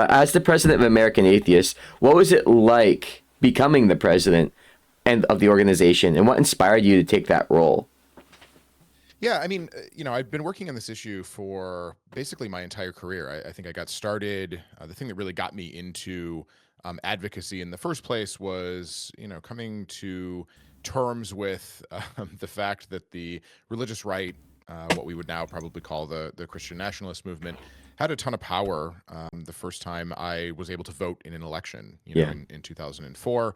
as the president of American Atheists, what was it like becoming the president and of the organization, and what inspired you to take that role? Yeah, I mean, I've been working on this issue for basically my entire career. I think I got started. The thing that really got me into advocacy in the first place was, coming to terms with the fact that the religious right, what we would now probably call the Christian nationalist movement, had a ton of power. The first time I was able to vote in an election, Yeah. in 2004,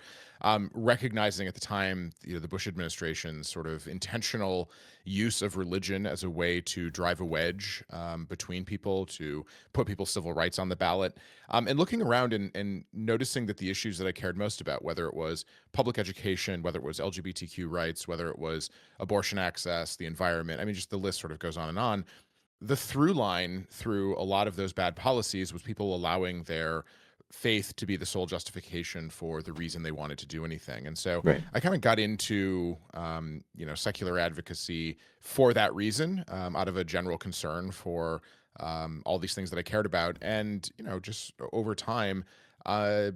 recognizing at the time, the Bush administration's sort of intentional use of religion as a way to drive a wedge between people, to put people's civil rights on the ballot, and looking around and noticing that the issues that I cared most about, whether it was public education, whether it was LGBTQ rights, whether it was abortion access, the environment, I mean, just the list sort of goes on and on. The through line through a lot of those bad policies was people allowing their faith to be the sole justification for the reason they wanted to do anything. And so Right. I kind of got into, secular advocacy for that reason, out of a general concern for all these things that I cared about. And, just over time, uh,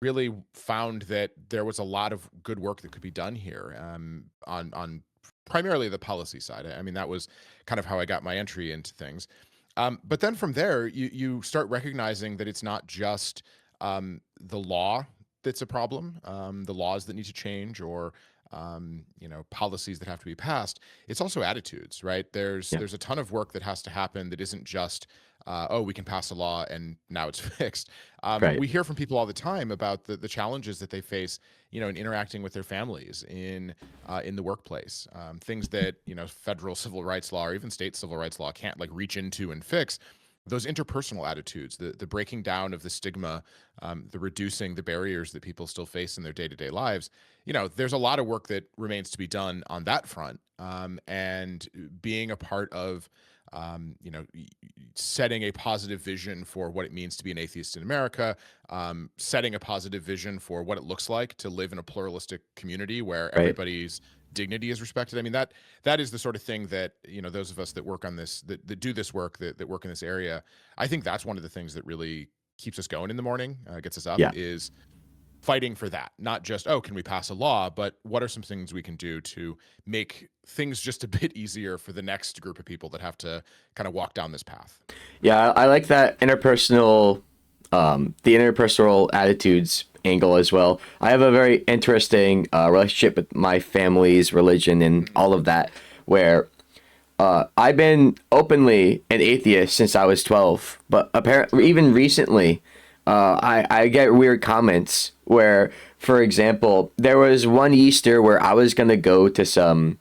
really found that there was a lot of good work that could be done here, on primarily the policy side. I mean, that was kind of how I got my entry into things. But then from there, you start recognizing that it's not just the law that's a problem, the laws that need to change, or policies that have to be passed. It's also attitudes, right? There's Yeah. there's a ton of work that has to happen that isn't just oh, we can pass a law and now it's fixed. Right. We hear from people all the time about the challenges that they face, in interacting with their families, in the workplace, things that federal civil rights law or even state civil rights law can't like reach into and fix. Those interpersonal attitudes, the breaking down of the stigma, the reducing the barriers that people still face in their day-to-day lives. There's a lot of work that remains to be done on that front, and being a part of setting a positive vision for what it means to be an atheist in America, setting a positive vision for what it looks like to live in a pluralistic community where Right. everybody's dignity is respected. I mean, that is the sort of thing that, those of us that work on this, that do this work, that work in this area, I think that's one of the things that really keeps us going in the morning, gets us up, Yeah. is fighting for that. Not just, oh, can we pass a law, but what are some things we can do to make things just a bit easier for the next group of people that have to kind of walk down this path. Yeah, I like that interpersonal, the interpersonal attitudes angle as well. I have a very interesting relationship with my family's religion and Mhm. all of that, where I've been openly an atheist since I was 12, but apparently even recently, I get weird comments where, for example, there was one Easter where I was gonna go to some,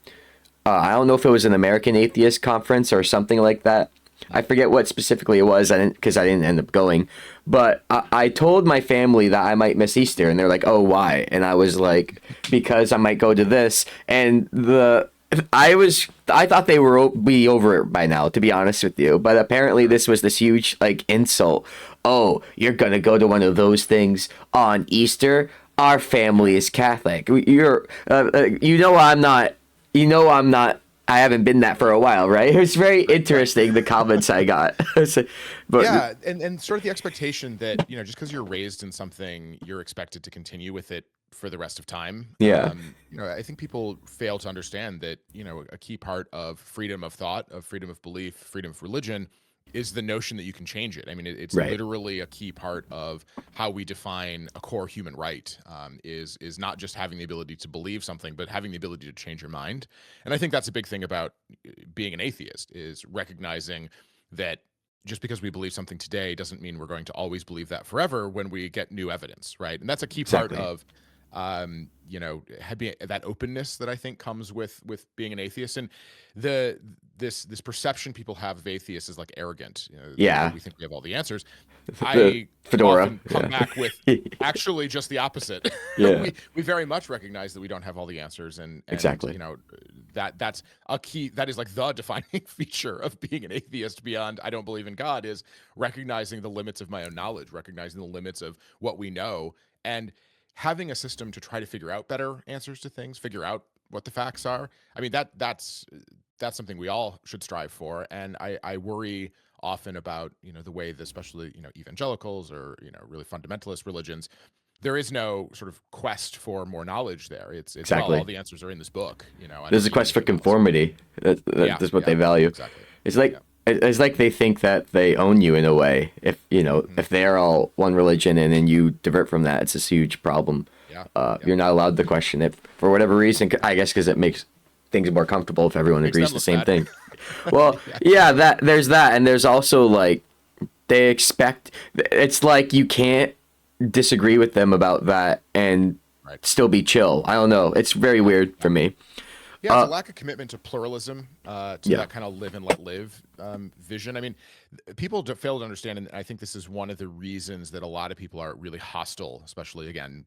I don't know if it was an American Atheist conference or something like that. I forget what specifically it was. I didn't, because I didn't end up going. But I told my family that I might miss Easter, and they're like, "Oh, why?" And I was like, "Because I might go to this." And I thought they were be over it by now, to be honest with you. But apparently, this was this huge like insult. Oh, you're gonna go to one of those things on Easter? Our family is Catholic. I'm not. I'm not. I haven't been that for a while, right? It was very interesting the comments I got. But Yeah, and sort of the expectation that, just because you're raised in something, you're expected to continue with it for the rest of time. yeah, I think people fail to understand that, a key part of freedom of thought, of freedom of belief, freedom of religion is the notion that you can change it. I mean, it's right. literally a key part of how we define a core human right, is not just having the ability to believe something, but having the ability to change your mind. And I think that's a big thing about being an atheist, is recognizing that just because we believe something today doesn't mean we're going to always believe that forever when we get new evidence, right? And that's a key part Exactly. of having that openness that I think comes with being an atheist. And this perception people have of atheists is like arrogant, that Yeah. we think we have all the answers. The I fedora. often come Yeah. back with actually just the opposite. Yeah. We very much recognize that we don't have all the answers, and Exactly. that's a key, that is like the defining feature of being an atheist beyond I don't believe in God, is recognizing the limits of my own knowledge, recognizing the limits of what we know, and having a system to try to figure out better answers to things, figure out what the facts are. I mean, that's something we all should strive for. And I worry often about, the way that especially, evangelicals or, really fundamentalist religions, there is no sort of quest for more knowledge there. It's well, all Exactly. the answers are in this book, I There's don't a need quest for anything else. conformity. Yeah, That's what yeah, they value. exactly. It's like Yeah. it's like they think that they own you in a way. If Hmm. if they're all one religion and then you divert from that, it's a huge problem. Yeah, yeah. You're not allowed to question it for whatever reason. I guess because it makes things more comfortable if everyone Makes agrees them the look same bad. thing. Well, Yeah. yeah, that, and there's also like they expect. It's like you can't disagree with them about that and Right. still be chill. I don't know. It's very Yeah. weird Yeah. for me. Yeah, it's a Uh, lack of commitment to pluralism, to yeah, that kind of live and let live vision. I mean, people fail to understand, and I think this is one of the reasons that a lot of people are really hostile, especially again,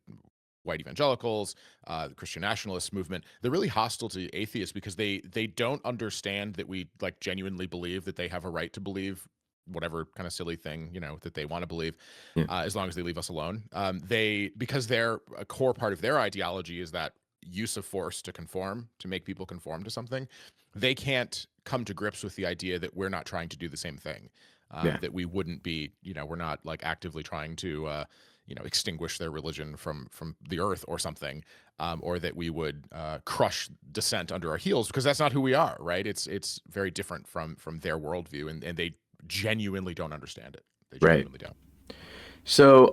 white evangelicals, the Christian nationalist movement. They're really hostile to atheists because they don't understand that we like genuinely believe that they have a right to believe whatever kind of silly thing that they want to believe, yeah, as long as they leave us alone. They because they're a core part of their ideology is that use of force to conform, to make people conform to something. They can't come to grips with the idea that we're not trying to do the same thing, yeah. that we wouldn't be, we're not like actively trying to extinguish their religion from the earth or something, or that we would crush dissent under our heels, because that's not who we are, right? It's very different from their worldview, and they genuinely don't understand it. They Right. genuinely don't. So,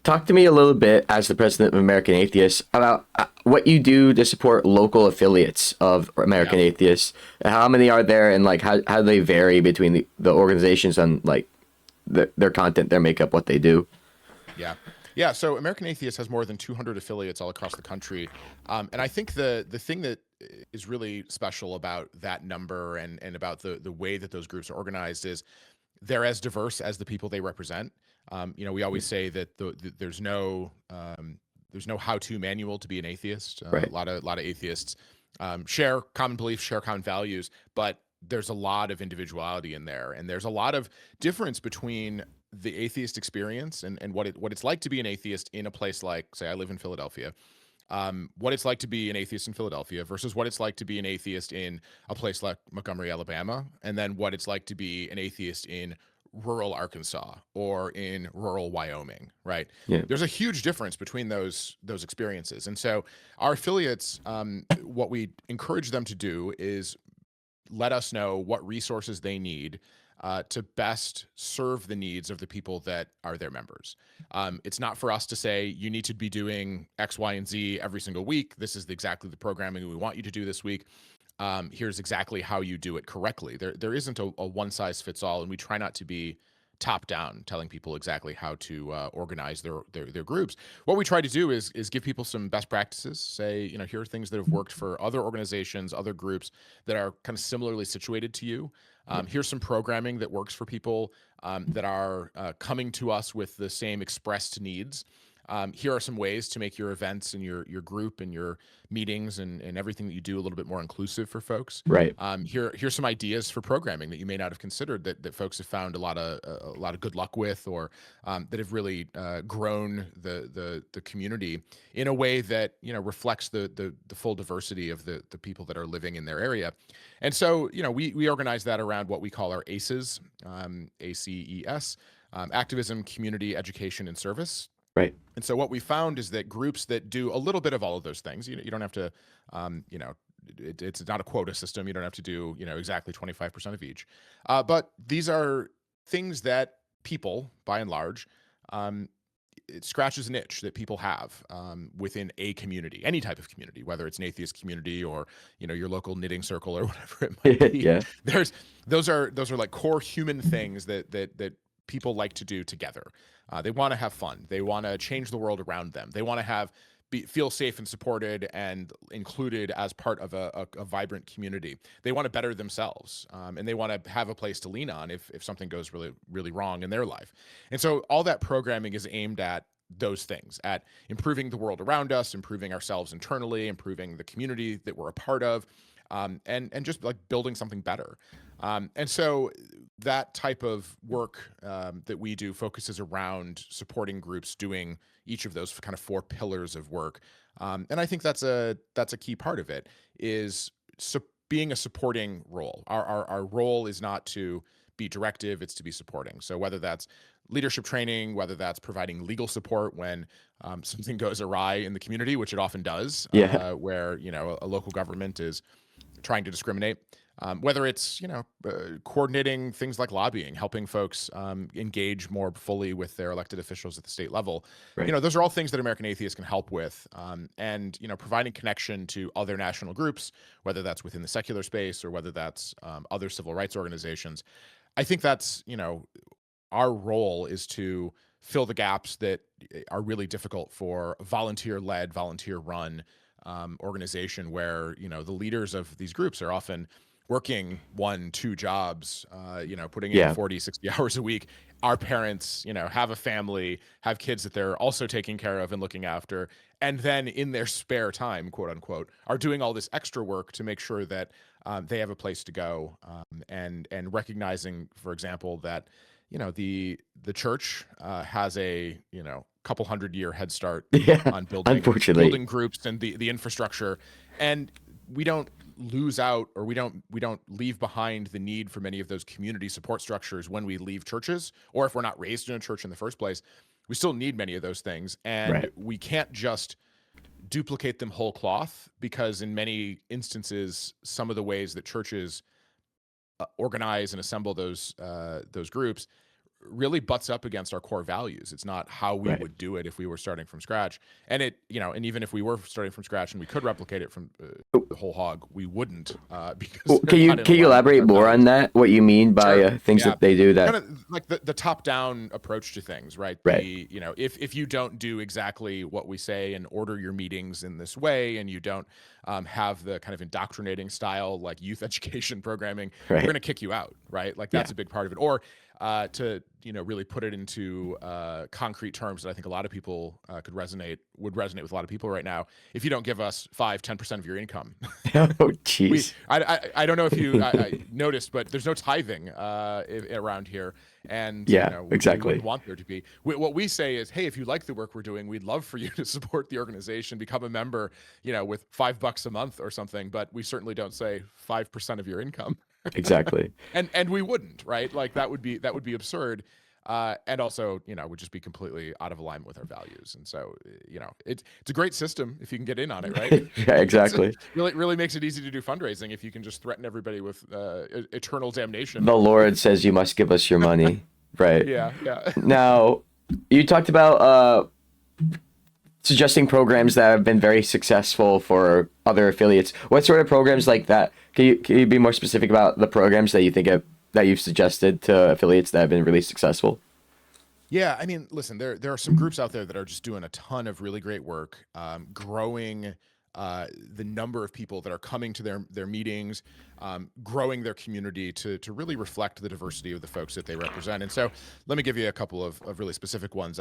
talk to me a little bit as the president of American Atheists about what you do to support local affiliates of Yeah. American Atheists. How many are there, and like how do they vary between the organizations on like their content, their makeup, what they do? Yeah. Yeah. So American Atheist has more than 200 affiliates all across the country. And I think the thing that is really special about that number and about the way that those groups are organized is they're as diverse as the people they represent. We always say that there's no how-to manual to be an atheist. A Right. lot of atheists share common beliefs, share common values, but there's a lot of individuality in there, and there's a lot of difference between the atheist experience and what it's like to be an atheist in a place like, say, I live in Philadelphia. What it's like to be an atheist in Philadelphia versus what it's like to be an atheist in a place like Montgomery, Alabama, and then what it's like to be an atheist in rural Arkansas or in rural Wyoming, right? Yeah. There's a huge difference between those experiences. And so our affiliates, what we encourage them to do is let us know what resources they need to best serve the needs of the people that are their members. It's not for us to say you need to be doing X, Y, and Z every single week. This is exactly the programming we want you to do this week. Here's exactly how you do it correctly. There isn't a one size fits all, and we try not to be top down, telling people exactly how to organize their groups. What we try to do is give people some best practices. Say, here are things that have worked for other organizations, other groups that are kind of similarly situated to you. Here's some programming that works for people that are coming to us with the same expressed needs. Here are some ways to make your events and your group and your meetings and everything that you do a little bit more inclusive for folks. Right. Here's some ideas for programming that you may not have considered that folks have found a lot of good luck with, or that have really grown the community in a way that reflects the full diversity of the people that are living in their area. And so we organize that around what we call our ACEs, ACES, activism, community, education, and service. Right. And so what we found is that groups that do a little bit of all of those things, you don't have to, it's not a quota system. You don't have to do, exactly 25% of each. But these are things that people, by and large, it scratches an itch that people have within a community, any type of community, whether it's an atheist community or your local knitting circle or whatever it might be. Yeah. Those are like core human things that people like to do together. They want to have fun. They want to change the world around them. They want to feel safe and supported and included as part of a vibrant community. They want to better themselves, and they want to have a place to lean on if something goes really, really wrong in their life. And so all that programming is aimed at those things, at improving the world around us, improving ourselves internally, improving the community that we're a part of, and just like building something better. And so that type of work that we do focuses around supporting groups doing each of those kind of four pillars of work. And I think that's a key part of it is being a supporting role. Our role is not to be directive, it's to be supporting. So whether that's leadership training, whether that's providing legal support when something goes awry in the community, which it often does, Yeah. where a local government is trying to discriminate. Whether it's coordinating things like lobbying, helping folks engage more fully with their elected officials at the state level, Right. those are all things that American Atheists can help with, and providing connection to other national groups, whether that's within the secular space or whether that's other civil rights organizations. I think that's our role is to fill the gaps that are really difficult for a volunteer-led, volunteer-run organization where the leaders of these groups are often working 1-2 jobs, putting in Yeah. 40-60 hours a week. Our parents have a family, have kids that they're also taking care of and looking after, and then in their spare time, quote unquote, are doing all this extra work to make sure that they have a place to go, and recognizing, for example, that the church has a couple 100-year head start Yeah. on Unfortunately. building groups and the infrastructure, and we don't lose out, or we don't leave behind the need for many of those community support structures when we leave churches, or if we're not raised in a church in the first place. We still need many of those things, and Right. we can't just duplicate them whole cloth, because in many instances, some of the ways that churches organize and assemble those groups really butts up against our core values. It's not how we Right. would do it if we were starting from scratch. And and even if we were starting from scratch and we could replicate it from the whole hog, we wouldn't, because Well, they're not in can you alignment with elaborate our more on values. that? What you mean by Sure. things Yeah. that they do Kind that? of like the top-down approach to things, right? Right. If you don't do exactly what we say and order your meetings in this way, and you don't have the kind of indoctrinating style like youth education programming, we're Right. going to kick you out, right? Like that's Yeah. a big part of it. Or to really put it into concrete terms that I think a lot of people would resonate with a lot of people right now. If you don't give us 5-10% of your income, Oh, we jeez. I don't know if you I noticed, but there's no tithing around here, and Yeah. we wouldn't Exactly. want there to be. What we say is, hey, if you like the work we're doing, we'd love for you to support the organization, become a member, with $5 a month or something. But we certainly don't say 5% of your income. Exactly. And we wouldn't, right? Like that would be absurd, and also would just be completely out of alignment with our values. And so it's a great system if you can get in on it, right? Yeah. It's Exactly. really makes it easy to do fundraising if you can just threaten everybody with eternal damnation. The Lord says you must give us your money. Right. Yeah. Now, you talked about suggesting programs that have been very successful for other affiliates. What sort of programs like that? Can you be more specific about the programs that you think of, that you've suggested to affiliates that have been really successful? Yeah, I mean, listen, there are some groups out there that are just doing a ton of really great work, growing the number of people that are coming to their meetings, growing their community to really reflect the diversity of the folks that they represent. And so, let me give you a couple of really specific ones.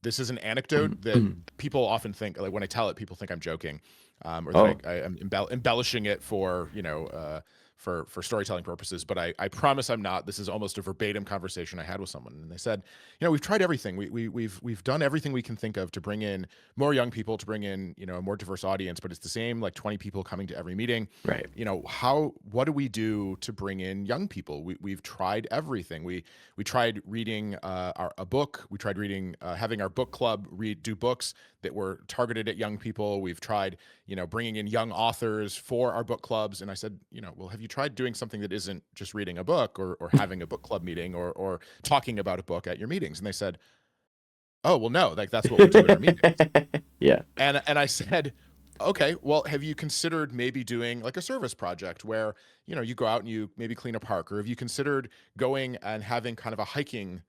This is an anecdote that people often think, like when I tell it, people think I'm joking, or Oh, that I am embellishing it for for storytelling purposes, but I promise I'm not. This is almost a verbatim conversation I had with someone, and they said, we've tried everything. We've done everything we can think of to bring in more young people, to bring in a more diverse audience, but it's the same, like 20 people coming to every meeting. right. What do we do to bring in young people? We've tried everything. We tried reading a book. We tried reading having our book club do books that were targeted at young people. We've tried bringing in young authors for our book clubs. And I said, well, have you tried doing something that isn't just reading a book, or having a book club meeting, or talking about a book at your meetings? And they said, oh, well, no, like that's what we do at our meetings. Yeah. And I said, okay, well, have you considered maybe doing like a service project where, you go out and you maybe clean a park? Or have you considered going and having kind of a hiking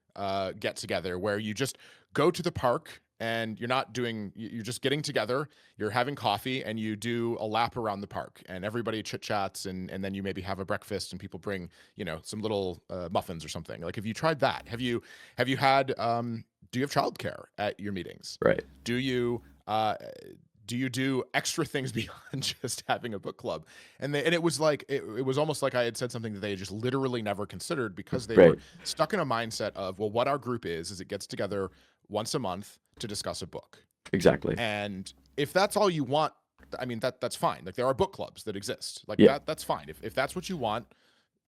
get together where you just go to the park and you're just getting together, you're having coffee, and you do a lap around the park, and everybody chit chats, and then you maybe have a breakfast, and people bring, some little muffins or something. Like, have you tried that? Have you had, do you have childcare at your meetings? Right. Do you do extra things beyond just having a book club? And it was like it was almost like I had said something that they had just literally never considered, because they were Right. stuck in a mindset of, well, what our group is it gets together once a month to discuss a book. Exactly. And if that's all you want, I mean, that's fine. Like, there are book clubs that exist. Like Yeah. that's fine. If that's what you want,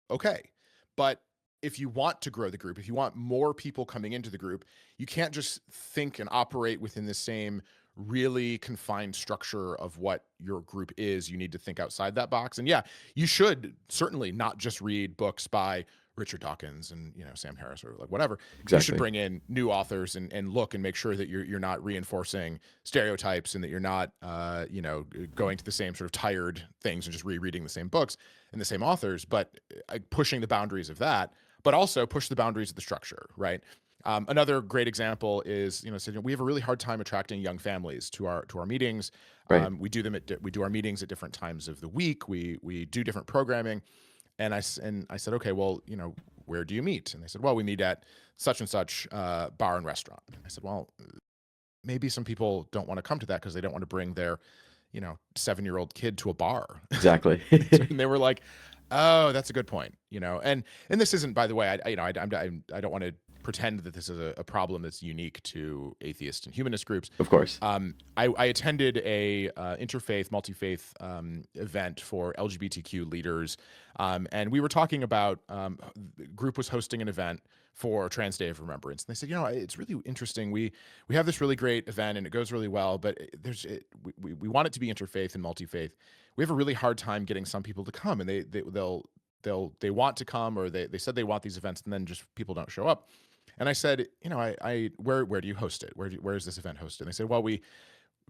okay. But if you want to grow the group, if you want more people coming into the group, you can't just think and operate within the same really confined structure of what your group is. You need to think outside that box. And yeah, you should certainly not just read books by Richard Dawkins and Sam Harris or like whatever. You should Exactly. bring in new authors and look and make sure that you're not reinforcing stereotypes and that you're not going to the same sort of tired things and just rereading the same books and the same authors, but pushing the boundaries of that, but also push the boundaries of the structure, right? Another great example is, so we have a really hard time attracting young families to our meetings. Right. We do our meetings at different times of the week. We do different programming, and I said, okay, well, where do you meet? And they said, well, we meet at such and such bar and restaurant. I said, well, maybe some people don't want to come to that because they don't want to bring their 7-year-old kid to a bar. Exactly. And they were like, oh, that's a good point. And this isn't, by the way, I don't want to pretend that this is a problem that's unique to atheist and humanist groups. Of course. I attended a interfaith, multi-faith event for LGBTQ leaders, and we were talking about the group was hosting an event for Trans Day of Remembrance, and they said, it's really interesting. We have this really great event, and it goes really well, but we want it to be interfaith and multi-faith. We have a really hard time getting some people to come, and they want to come, or they said they want these events, and then just people don't show up. And I said, where do you host it? Where is this event hosted? And they said, well, we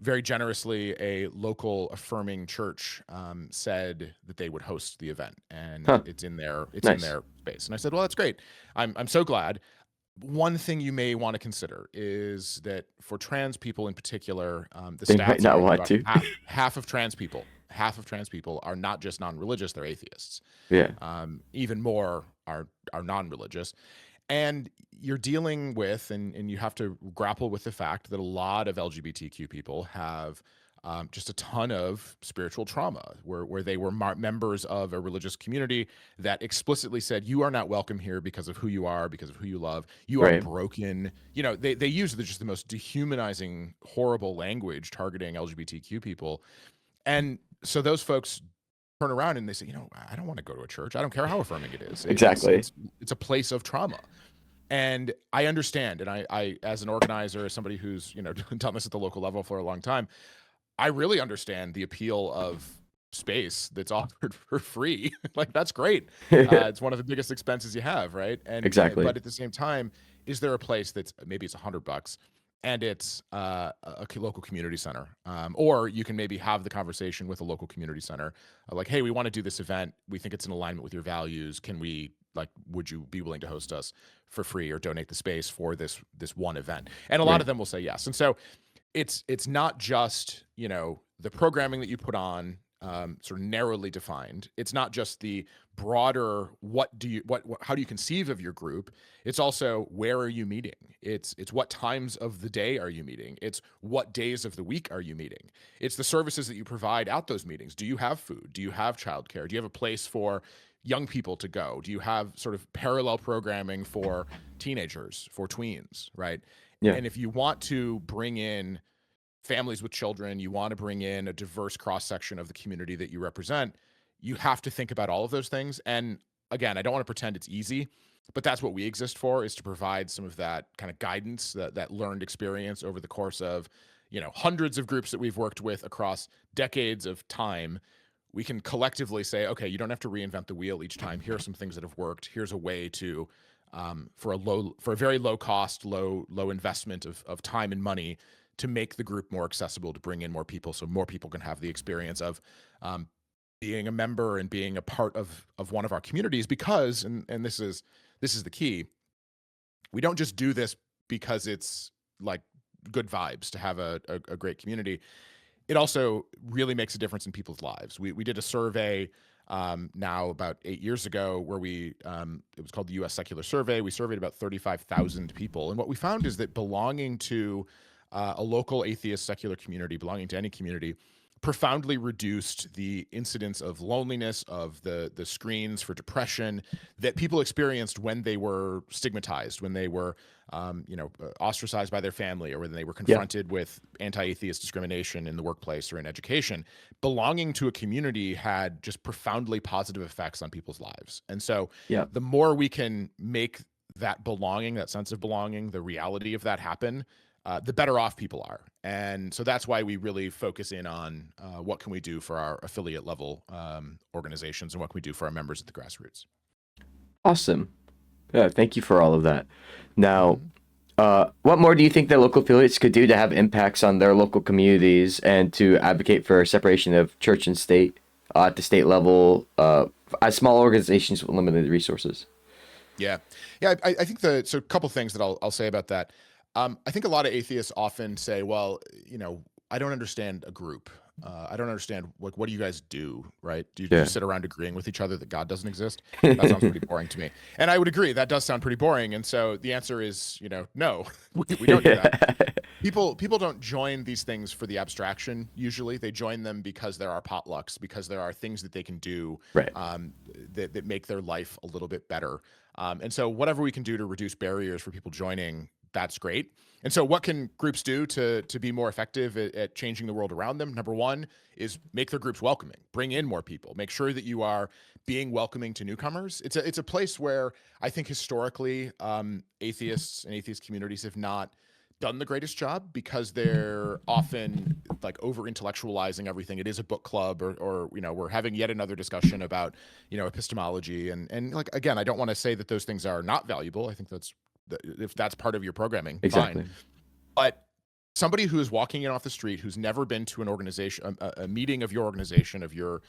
very generously, a local affirming church said that they would host the event, and it's in their space. And I said, well, that's great. I'm so glad. One thing you may want to consider is that for trans people in particular, the They might stats not are want about to. half of trans people are not just non-religious, they're atheists. Yeah. Even more are non-religious. And you're dealing with, and you have to grapple with the fact that a lot of LGBTQ people have just a ton of spiritual trauma where they were members of a religious community that explicitly said, you are not welcome here because of who you are, because of who you love. You are Right. broken. They use just the most dehumanizing, horrible language targeting LGBTQ people. And so those folks turn around and they say, I don't want to go to a church. I don't care how affirming it is. Exactly. It's a place of trauma. And I understand, and I as an organizer, as somebody who's done this at the local level for a long time, I really understand the appeal of space that's offered for free. Like, that's great. It's one of the biggest expenses you have, right? And Exactly. but at the same time, is there a place that's maybe it's $100 and it's a local community center, or you can maybe have the conversation with a local community center, like, hey, we want to do this event. We think it's in alignment with your values. Would you be willing to host us for free or donate the space for this one event? And a lot of them will say yes. And so it's not just, the programming that you put on, sort of narrowly defined. It's not just the broader, how do you conceive of your group? It's also, where are you meeting? It's what times of the day are you meeting? It's what days of the week are you meeting? It's the services that you provide at those meetings. Do you have food? Do you have childcare? Do you have a place for young people to go? Do you have sort of parallel programming for teenagers, for tweens, right? Yeah. And if you want to bring in families with children, you want to bring in a diverse cross-section of the community that you represent, you have to think about all of those things. And again, I don't want to pretend it's easy, but that's what we exist for, is to provide some of that kind of guidance, that learned experience over the course of, hundreds of groups that we've worked with across decades of time. We can collectively say, okay, you don't have to reinvent the wheel each time. Here are some things that have worked. Here's a way to, for a very low cost, low investment of time and money, to make the group more accessible, to bring in more people, so more people can have the experience of being a member and being a part of one of our communities. Because, and this is the key, we don't just do this because it's like good vibes to have a great community. It also really makes a difference in people's lives. We did a survey now about 8 years ago where it was called the U.S. Secular Survey. We surveyed about 35,000 people. And what we found is that belonging to a local atheist secular community, belonging to any community, profoundly reduced the incidence of loneliness, of the screens for depression that people experienced when they were stigmatized, when they were ostracized by their family, or when they were Yeah. confronted with anti-atheist discrimination in the workplace or in education. Belonging to a community had just profoundly positive effects on people's lives. And so Yeah. the more we can make that belonging, that sense of belonging, the reality of that happen, the better off people are. And so that's why we really focus in on what can we do for our affiliate level organizations, and what can we do for our members at the grassroots. Awesome. Yeah, thank you for all of that. Now, Mhm. what more do you think that local affiliates could do to have impacts on their local communities and to advocate for separation of church and state at the state level, as small organizations with limited resources? Yeah, yeah. I think so. A couple things that I'll say about that. I think a lot of atheists often say, "Well, I don't understand a group. I don't understand what do you guys do, right? Do you Yeah. just sit around agreeing with each other that God doesn't exist?" That sounds pretty boring to me, and I would agree that does sound pretty boring. And so the answer is, no, we don't do that. People don't join these things for the abstraction. Usually, they join them because there are potlucks, because there are things that they can do Right. that make their life a little bit better. And so, whatever we can do to reduce barriers for people joining, that's great. And so, what can groups do to be more effective at changing the world around them? Number one is make their groups welcoming, bring in more people, make sure that you are being welcoming to newcomers. It's a place where I think historically atheists and atheist communities have not done the greatest job, because they're often like over intellectualizing everything. It is a book club, or we're having yet another discussion about epistemology, and like, again, I don't want to say that those things are not valuable. I think if that's part of your programming, fine. Exactly. But somebody who is walking in off the street, who's never been to an organization, a meeting of your organization, of your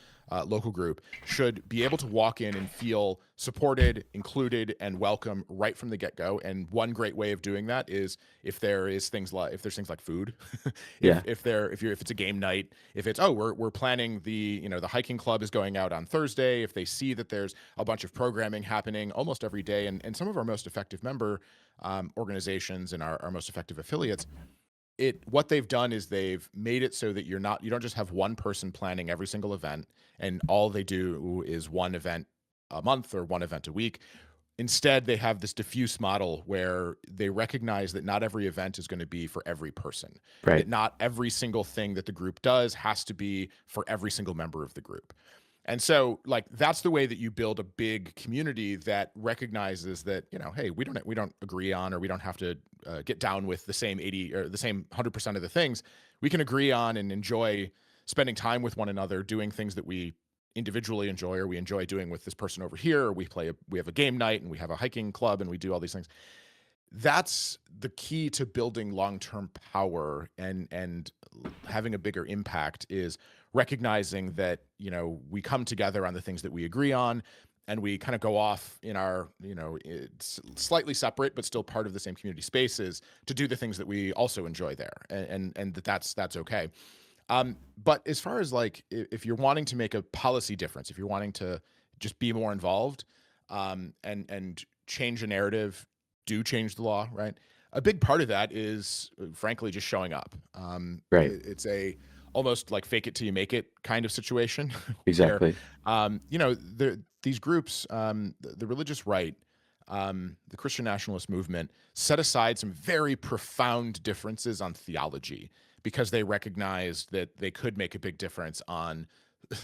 local group, should be able to walk in and feel supported, included, and welcome right from the get-go. And one great way of doing that is if there's things like food, Yeah. if it's a game night, if it's, we're planning the hiking club is going out on Thursday, if they see that there's a bunch of programming happening almost every day, and some of our most effective member organizations and our most effective affiliates, what they've done is they've made it so that you don't just have one person planning every single event, and all they do is one event a month or one event a week. Instead, they have this diffuse model where they recognize that not every event is going to be for every person, Right. that not every single thing that the group does has to be for every single member of the group. And so, like, that's the way that you build a big community that recognizes that, hey, we don't agree on, or we don't have to get down with the same 80 or the same 100% of the things. We can agree on and enjoy spending time with one another, doing things that we individually enjoy, or we enjoy doing with this person over here, or we have a game night, and we have a hiking club, and we do all these things. That's the key to building long-term power and having a bigger impact, is recognizing that, we come together on the things that we agree on, and we kind of go off in our, it's slightly separate but still part of the same community spaces to do the things that we also enjoy there, and that's okay. But as far as, like, if you're wanting to make a policy difference, if you're wanting to just be more involved, and change the narrative, do change the law, right? A big part of that is, frankly, just showing up. Right. It's a almost like fake it till you make it kind of situation where, Exactly. these groups, the religious right, the Christian nationalist movement, set aside some very profound differences on theology, because they recognized that they could make a big difference on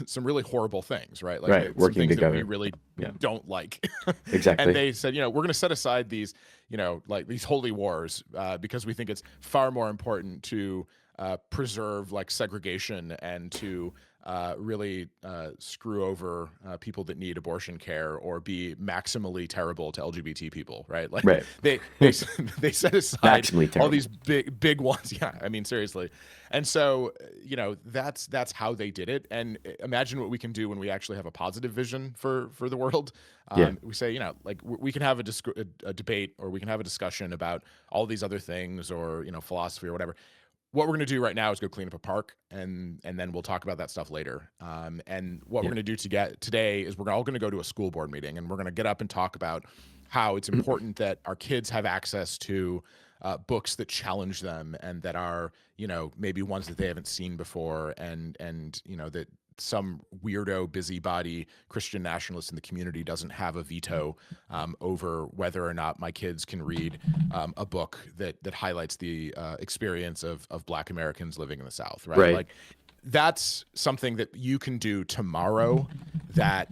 some really horrible things, right? Like, Right. some Working things that we together. really Yeah. don't like. And Exactly. they said, we're going to set aside these, like these holy wars, because we think it's far more important to preserve, like, segregation, and to really screw over people that need abortion care, or be maximally terrible to LGBT people, right? Like, Right. they they set aside Maximally all terrible. these big ones. Yeah, I mean, seriously. And so, that's how they did it. And imagine what we can do when we actually have a positive vision for the world. Yeah. We say, like, we can have a debate, or we can have a discussion about all these other things, or philosophy or whatever. What we're going to do right now is go clean up a park, and then we'll talk about that stuff later. And what Yeah. we're going to do today is we're all going to go to a school board meeting, and we're going to get up and talk about how it's important that our kids have access to books that challenge them and that are, maybe ones that they haven't seen before, and that some weirdo busybody Christian nationalist in the community doesn't have a veto over whether or not my kids can read a book that highlights the experience of Black Americans living in the South, right? Right. Like, that's something that you can do tomorrow that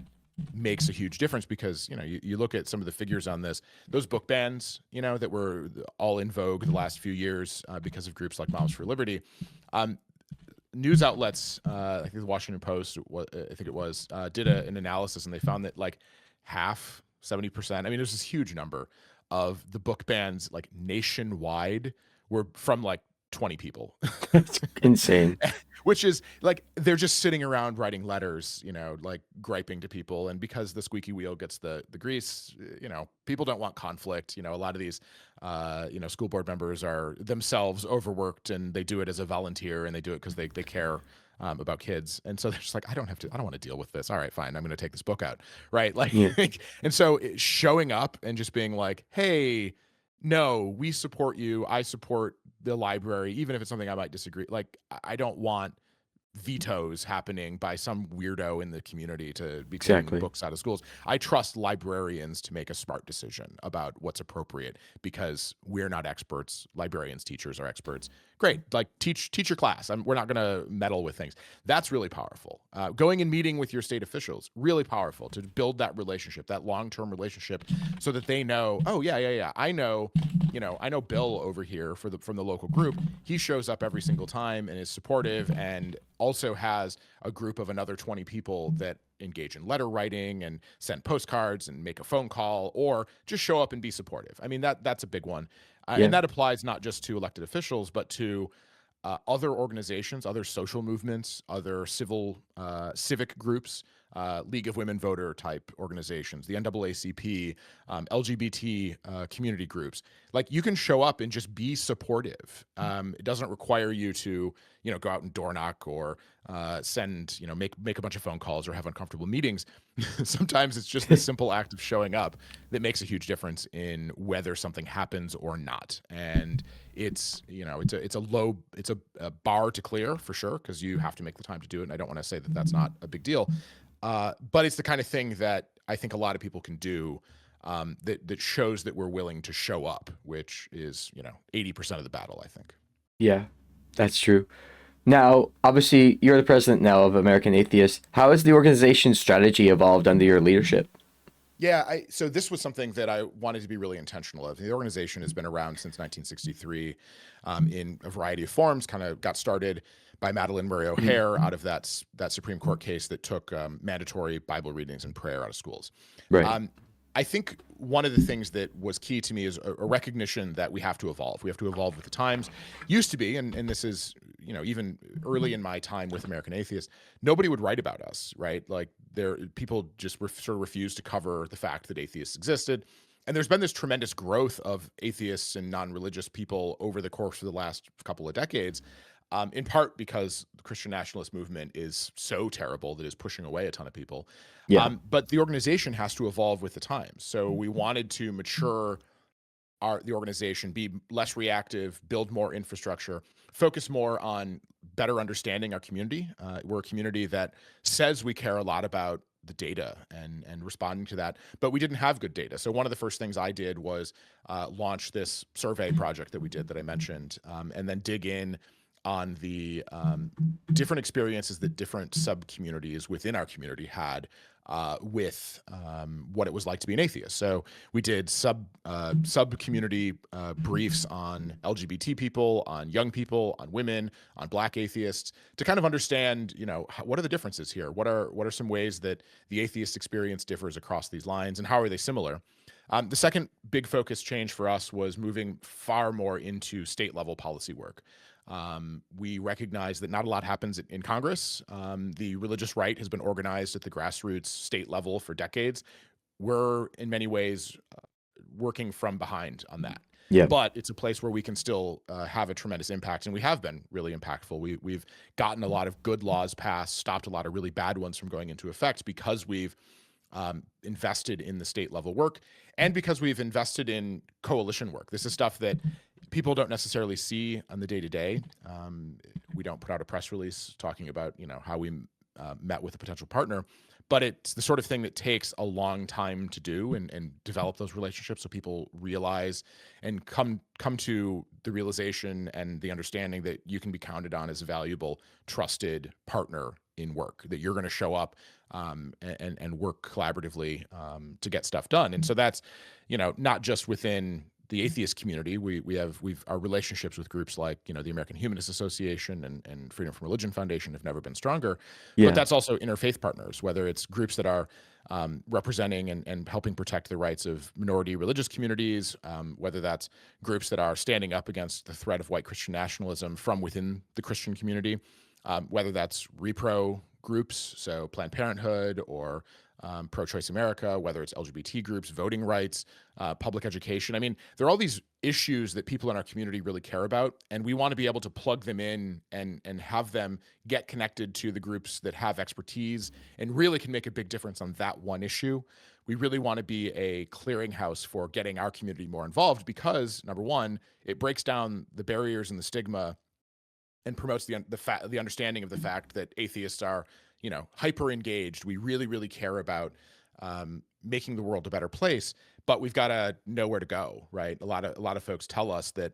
makes a huge difference, because you look at some of the figures on this, those book bans that were all in vogue the last few years because of groups like Moms for Liberty. News outlets, I think the Washington Post, I think it was, did an analysis, and they found that like half, 70%, I mean, there's this huge number of the book bans like nationwide were from like 20 people. That's insane. Which is like, they're just sitting around writing letters, like griping to people. And because the squeaky wheel gets the grease, people don't want conflict. A lot of these, school board members are themselves overworked, and they do it as a volunteer, and they do it because they care about kids. And so they're just like, I don't want to deal with this. All right, fine. I'm going to take this book out. Right. Like, Yeah. and so showing up and just being like, hey, no, we support you. I support the library, even if it's something I might disagree. Like, I don't want vetoes happening by some weirdo in the community to be taking Exactly. books out of schools. I trust librarians to make a smart decision about what's appropriate, because we're not experts. Librarians, teachers are experts. Great. Like, teach your class. We're not going to meddle with things. That's really powerful. Going and meeting with your state officials, really powerful to build that relationship, that long-term relationship, so that they know, oh yeah. I know Bill over here from the local group. He shows up every single time and is supportive, and also has a group of another 20 people that engage in letter writing and send postcards and make a phone call, or just show up and be supportive. I mean, that's a big one. Yeah. And that applies not just to elected officials, but to other organizations, other social movements, other civic groups, League of Women Voter type organizations, the NAACP, LGBT community groups. Like, you can show up and just be supportive. It doesn't require you to, go out and door knock, or send, make a bunch of phone calls, or have uncomfortable meetings. Sometimes it's just the simple act of showing up that makes a huge difference in whether something happens or not. And it's a bar to clear, for sure, because you have to make the time to do it. And I don't want to say that that's not a big deal. But it's the kind of thing that I think a lot of people can do, that shows that we're willing to show up, which is, 80% of the battle, I think. Yeah, that's true. Now, obviously, you're the president now of American Atheists. How has the organization's strategy evolved under your leadership? Yeah, so this was something that I wanted to be really intentional of. The organization has been around since 1963 in a variety of forms. Kind of got started by Madalyn Murray O'Hair out of that Supreme Court case that took mandatory Bible readings and prayer out of schools. Right. I think one of the things that was key to me is a recognition that we have to evolve. We have to evolve with the times. Used to be, and this is, even early in my time with American Atheists, nobody would write about us, right? Like, people just sort of refused to cover the fact that atheists existed. And there's been this tremendous growth of atheists and non-religious people over the course of the last couple of decades, in part because the Christian nationalist movement is so terrible that it's pushing away a ton of people. Yeah. But the organization has to evolve with the times. So we wanted to mature the organization, be less reactive, build more infrastructure, focus more on better understanding our community. We're a community that says we care a lot about the data and responding to that, but we didn't have good data. So one of the first things I did was launch this survey project that we did that I mentioned, and then dig in on the different experiences that different sub-communities within our community had with what it was like to be an atheist. So we did sub-community briefs on LGBT people, on young people, on women, on Black atheists, to kind of understand, what are the differences here? What are some ways that the atheist experience differs across these lines, and how are they similar? The second big focus change for us was moving far more into state-level policy work. We recognize that not a lot happens in Congress. The religious right has been organized at the grassroots state level for decades. We're in many ways working from behind on that. Yeah. But it's a place where we can still have a tremendous impact, and we have been really impactful. We've gotten a lot of good laws passed, stopped a lot of really bad ones from going into effect, because we've invested in the state level work, and because we've invested in coalition work. This is stuff that people don't necessarily see on the day to day. We don't put out a press release talking about, how we met with a potential partner, but it's the sort of thing that takes a long time to do and develop those relationships, so people realize and come to the realization and the understanding that you can be counted on as a valuable, trusted partner in work, that you're going to show up and work collaboratively to get stuff done. And so that's, not just within the atheist community. We've our relationships with groups like, the American Humanist Association and Freedom from Religion Foundation have never been stronger. But Yeah. that's also interfaith partners, whether it's groups that are representing and helping protect the rights of minority religious communities, whether that's groups that are standing up against the threat of white Christian nationalism from within the Christian community, whether that's repro groups, so Planned Parenthood or Pro-Choice America, whether it's LGBT groups, voting rights, public education. I mean, there are all these issues that people in our community really care about, and we want to be able to plug them in and have them get connected to the groups that have expertise and really can make a big difference on that one issue. We really want to be a clearinghouse for getting our community more involved because, number one, it breaks down the barriers and the stigma and promotes the understanding of the fact that atheists are, hyper engaged. We really, really care about making the world a better place, but we've got to know where to go, right? A lot of folks tell us that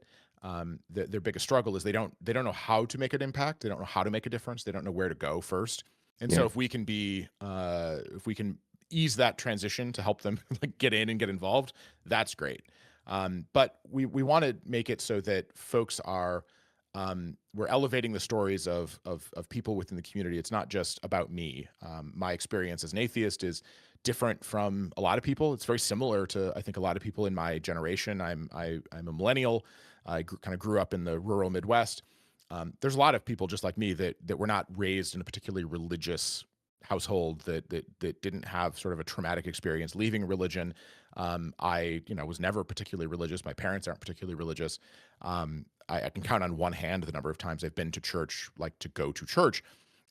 their biggest struggle is they don't know how to make an impact. They don't know how to make a difference. They don't know where to go first. And so Yeah. if we can ease that transition to help them like get in and get involved, that's great. But we want to make it so that folks are we're elevating the stories of people within the community. It's not just about me. My experience as an atheist is different from a lot of people. It's very similar to, I think, a lot of people in my generation. I'm a millennial. I kind of grew up in the rural Midwest. There's a lot of people just like me that were not raised in a particularly religious household, that didn't have sort of a traumatic experience leaving religion. I was never particularly religious. My parents aren't particularly religious. I can count on one hand the number of times I've been to church, like to go to church.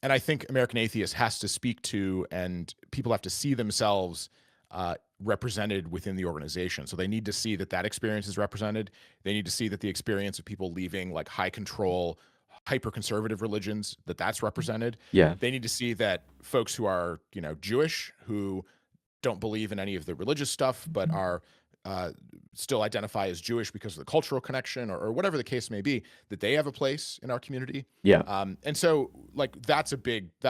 And I think American Atheists has to speak to, and people have to see themselves represented within the organization. So they need to see that experience is represented. They need to see that the experience of people leaving like high control, hyper conservative religions, that's represented. Yeah. They need to see that folks who are, Jewish, who don't believe in any of the religious stuff, but are still identify as Jewish because of the cultural connection or whatever the case may be, that they have a place in our community. Yeah. And so like that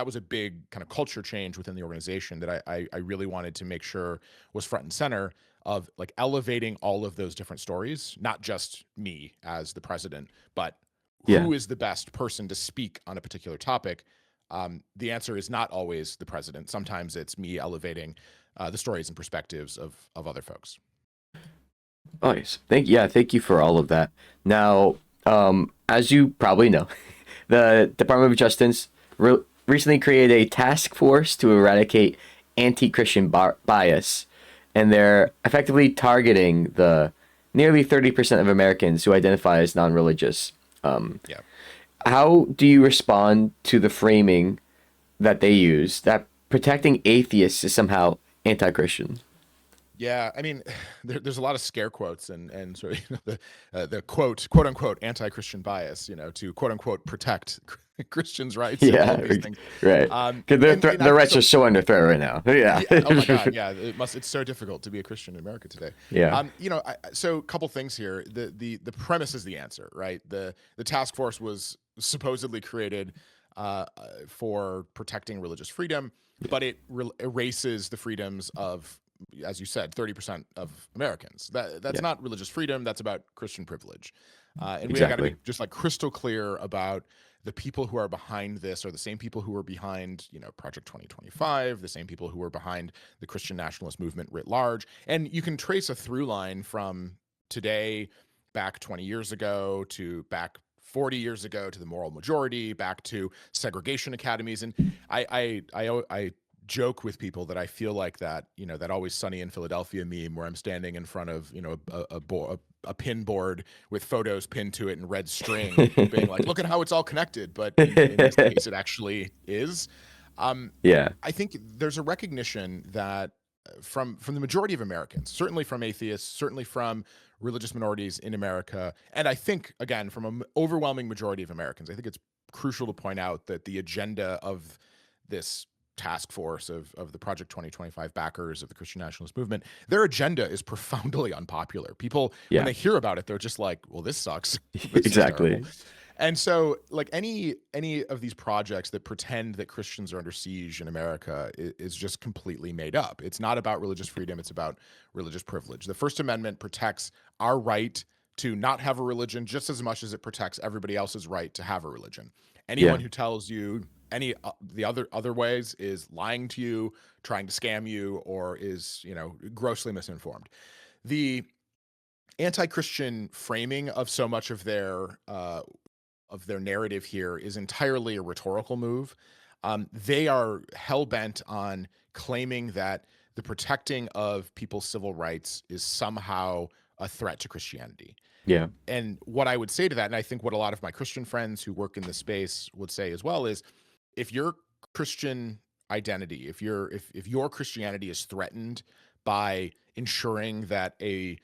was a big kind of culture change within the organization that I really wanted to make sure was front and center of like elevating all of those different stories, not just me as the president, but Yeah. who is the best person to speak on a particular topic. The answer is not always the president. Sometimes it's me elevating the stories and perspectives of other folks. Nice. Thank you for all of that. Now, as you probably know, the Department of Justice recently created a task force to eradicate anti-Christian bias, and they're effectively targeting the nearly 30% of Americans who identify as non-religious. Yeah. How do you respond to the framing that they use that protecting atheists is somehow anti-Christian? Yeah, I mean, there's a lot of scare quotes and sort of the quote unquote anti-Christian bias, to quote unquote protect Christians' rights. And all Yeah, of these things. right. Because the rights are so under threat right now. Yeah. Oh my God. Yeah. It's so difficult to be a Christian in America today. Yeah. So a couple things here. The premise is the answer, right? The task force was supposedly created for protecting religious freedom, but it erases the freedoms of, as you said, 30% of Americans. That's not religious freedom. That's about Christian privilege. And we got to be just like crystal clear about the people who are behind this are the same people who were behind, Project 2025, the same people who were behind the Christian nationalist movement writ large. And you can trace a through line from today, back 20 years ago, to back 40 years ago, to the moral majority, back to segregation academies. And I joke with people that I feel like that, that Always Sunny in Philadelphia meme where I'm standing in front of, a pin board with photos pinned to it in red string, being like, look at how it's all connected. But in this case, it actually is. Yeah. I think there's a recognition that from the majority of Americans, certainly from atheists, certainly from religious minorities in America. And I think, again, from an overwhelming majority of Americans, I think it's crucial to point out that the agenda of this task force of the Project 2025 backers of the Christian nationalist movement, their agenda is profoundly unpopular. People, when Yeah. they hear about it, they're just like, well, this sucks. This is terrible. Exactly. And so, like, any of these projects that pretend that Christians are under siege in America is just completely made up. It's not about religious freedom, it's about religious privilege. The First Amendment protects our right to not have a religion just as much as it protects everybody else's right to have a religion. Anyone Yeah. who tells you any the other ways is lying to you, trying to scam you, or is, grossly misinformed. The anti-Christian framing of so much of their narrative here is entirely a rhetorical move. They are hell-bent on claiming that the protecting of people's civil rights is somehow a threat to Christianity. Yeah. And what I would say to that, and I think what a lot of my Christian friends who work in this space would say as well, is if your Christian identity, if your Christianity is threatened by ensuring that a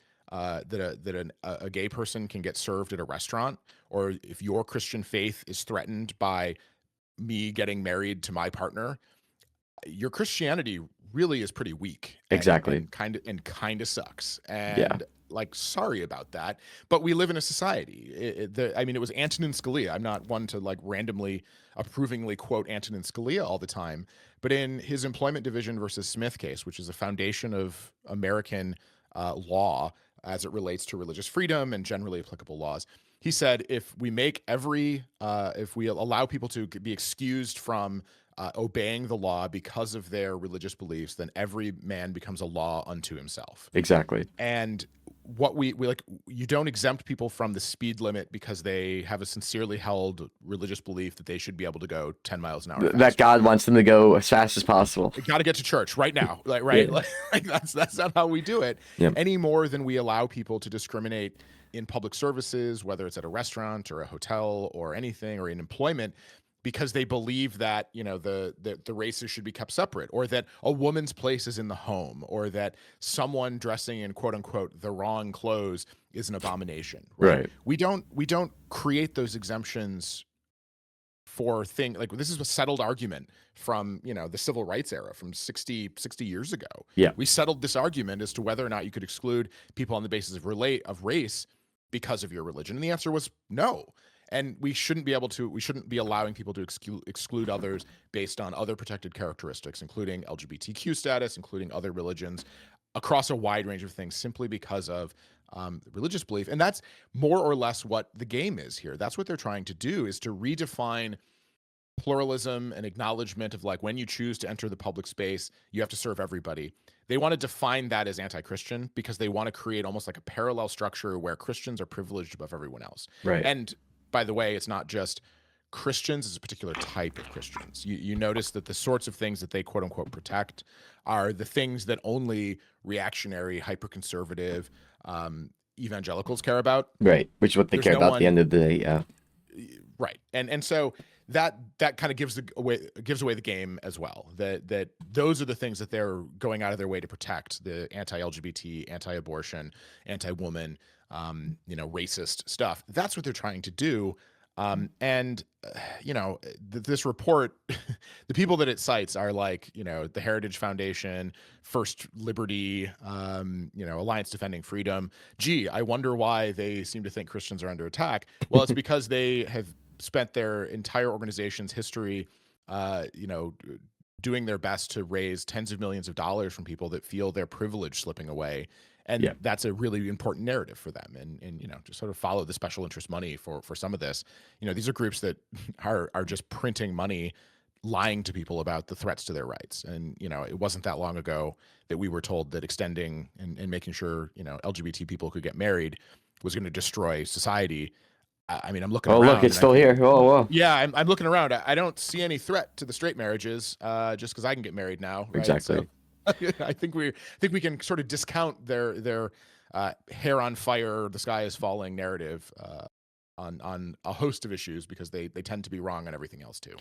gay person can get served at a restaurant, or if your Christian faith is threatened by me getting married to my partner, your Christianity really is pretty weak. Exactly. And kind of sucks. Yeah. And like, sorry about that, but we live in a society. It was Antonin Scalia. I'm not one to like randomly approvingly quote Antonin Scalia all the time, but in his Employment Division versus Smith case, which is a foundation of American law as it relates to religious freedom and generally applicable laws, he said, if we allow people to be excused from obeying the law because of their religious beliefs, then every man becomes a law unto himself. Exactly. And what we like, you don't exempt people from the speed limit because they have a sincerely held religious belief that they should be able to go 10 miles an hour faster. That God wants them to go as fast as possible. Got to get to church right now, like, right? Yeah. Like that's not how we do it. Yep. Any more than we allow people to discriminate in public services, whether it's at a restaurant or a hotel or anything, or in employment, because they believe that, the races should be kept separate, or that a woman's place is in the home, or that someone dressing in quote unquote the wrong clothes is an abomination. Right. We don't create those exemptions for things like this. Is a settled argument from, the civil rights era from 60 years ago. Yeah. We settled this argument as to whether or not you could exclude people on the basis of race because of your religion. And the answer was no. And we shouldn't be allowing people to exclude others based on other protected characteristics, including LGBTQ status, including other religions, across a wide range of things, simply because of religious belief. And that's more or less what the game is here. That's what they're trying to do, is to redefine pluralism and acknowledgement of, like, when you choose to enter the public space, you have to serve everybody. They want to define that as anti-Christian because they want to create almost like a parallel structure where Christians are privileged above everyone else. Right. And by the way, it's not just Christians, it's a particular type of Christians. You notice that the sorts of things that they quote unquote protect are the things that only reactionary, hyper-conservative evangelicals care about. Right. Which is what they care about at the end of the day. Yeah. Right. And so that kind of gives away the game as well. That those are the things that they're going out of their way to protect: the anti-LGBT, anti-abortion, anti-woman, racist stuff. That's what they're trying to do. This report, the people that it cites are like, the Heritage Foundation, First Liberty, Alliance Defending Freedom. Gee, I wonder why they seem to think Christians are under attack. Well, it's because they have spent their entire organization's history, doing their best to raise tens of millions of dollars from people that feel their privilege slipping away. And that's a really important narrative for them. And to sort of follow the special interest money for some of this. These are groups that are just printing money, lying to people about the threats to their rights. And, it wasn't that long ago that we were told that extending and making sure, LGBT people could get married was going to destroy society. I mean, I'm looking around. Oh, look, it's still here. Oh, whoa. Yeah, I'm looking around. I don't see any threat to the straight marriages just because I can get married now. Right? Exactly. So, I think we can sort of discount their hair on fire, the sky is falling narrative on a host of issues because they tend to be wrong on everything else too.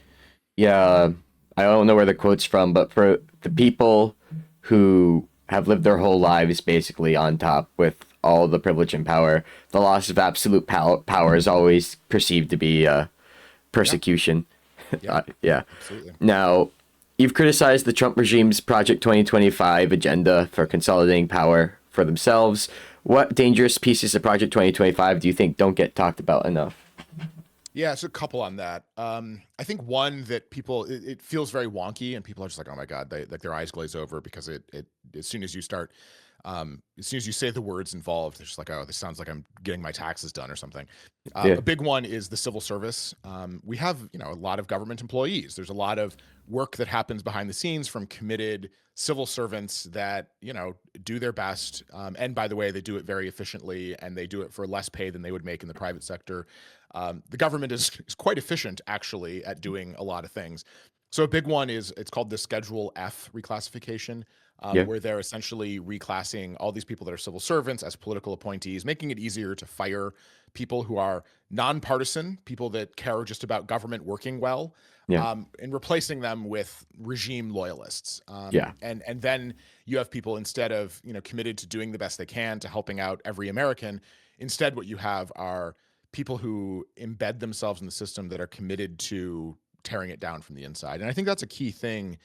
Yeah, I don't know where the quote's from, but for the people who have lived their whole lives basically on top with all the privilege and power, the loss of absolute power is always perceived to be persecution. Yeah, Yeah. absolutely. Now, you've criticized the Trump regime's Project 2025 agenda for consolidating power for themselves. What dangerous pieces of Project 2025 do you think don't get talked about enough? Yeah, so a couple on that. I think one that people it feels very wonky, and people are just like, oh my god, they like their eyes glaze over because it as soon as you start, as soon as you say the words involved, they're just like, oh, this sounds like I'm getting my taxes done or something. Yeah. A big one is the civil service. We have a lot of government employees. There's a lot of work that happens behind the scenes from committed civil servants that do their best. And by the way, they do it very efficiently, and they do it for less pay than they would make in the private sector. The government is quite efficient, actually, at doing a lot of things. So a big one is it's called the Schedule F reclassification, Yeah. where they're essentially reclassing all these people that are civil servants as political appointees, making it easier to fire people who are nonpartisan, people that care just about government working well, Yeah. and replacing them with regime loyalists. Yeah. And then you have people, instead of committed to doing the best they can to helping out every American, instead what you have are people who embed themselves in the system that are committed to tearing it down from the inside. And I think that's a key thing,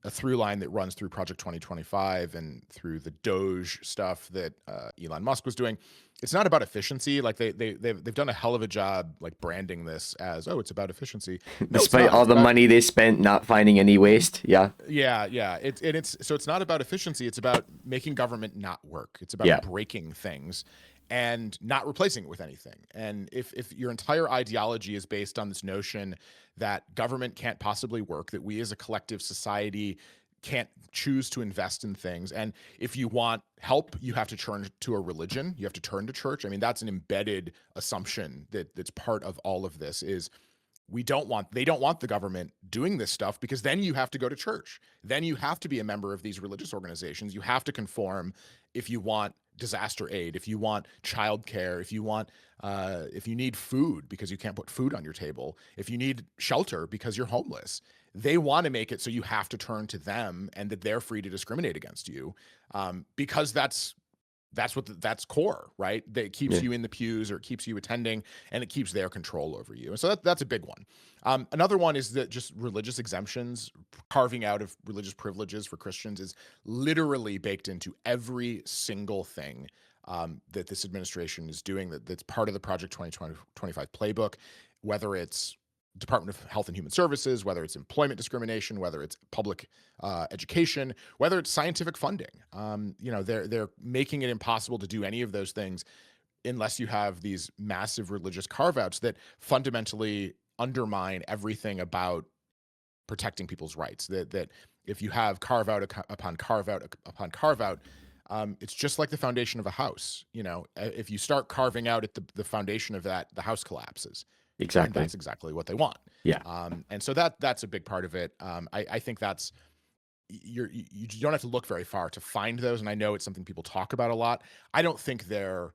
a through line that runs through Project 2025 and through the Doge stuff that Elon Musk was doing. It's not about efficiency. Like they've done a hell of a job like branding this as, oh, it's about efficiency. No, Despite all the money they spent not finding any waste. Yeah. Yeah. It's not about efficiency. It's about making government not work. It's about breaking things and not replacing it with anything. And if your entire ideology is based on this notion that government can't possibly work, that we as a collective society can't choose to invest in things, and if you want help, you have to turn to a religion, you have to turn to church. I mean, that's an embedded assumption that's part of all of this is they don't want the government doing this stuff, because then you have to go to church. Then you have to be a member of these religious organizations. You have to conform if you want disaster aid, if you want childcare, if you need food because you can't put food on your table, if you need shelter because you're homeless. They want to make it so you have to turn to them and that they're free to discriminate against you, because that's core, right? That keeps you in the pews, or it keeps you attending, and it keeps their control over you. And so that's a big one. Another one is that just religious exemptions, carving out of religious privileges for Christians, is literally baked into every single thing that this administration is doing. That's part of the Project 2025 playbook, whether it's Department of Health and Human Services, whether it's employment discrimination, whether it's public education, whether it's scientific funding. They're making it impossible to do any of those things unless you have these massive religious carve-outs that fundamentally undermine everything about protecting people's rights. That if you have carve-out upon carve-out upon carve-out, it's just like the foundation of a house. If you start carving out at the foundation of that, the house collapses. Exactly. And that's exactly what they want. Yeah. And so that's a big part of it. I think that's you don't have to look very far to find those. And I know it's something people talk about a lot. I don't think they're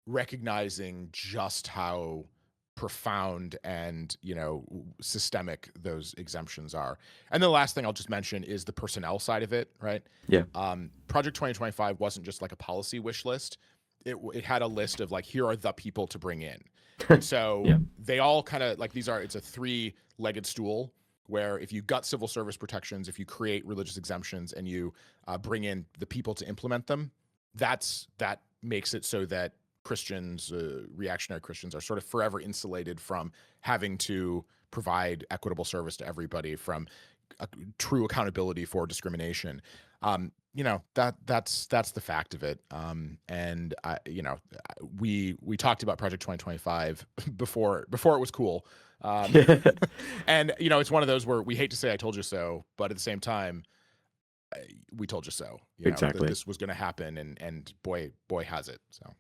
recognizing just how profound and systemic those exemptions are. And the last thing I'll just mention is the personnel side of it, right? Yeah. Project 2025 wasn't just like a policy wish list. It had a list of like, here are the people to bring in. And so they all kind of like, it's a three-legged stool, where if you gut civil service protections, if you create religious exemptions, and you bring in the people to implement them, that makes it so that Christians, reactionary Christians, are sort of forever insulated from having to provide equitable service to everybody, from true accountability for discrimination. That's the fact of it. And we talked about Project 2025 before it was cool. And it's one of those where we hate to say I told you so, but at the same time, we told you so. Exactly. That this was going to happen, and boy has it. So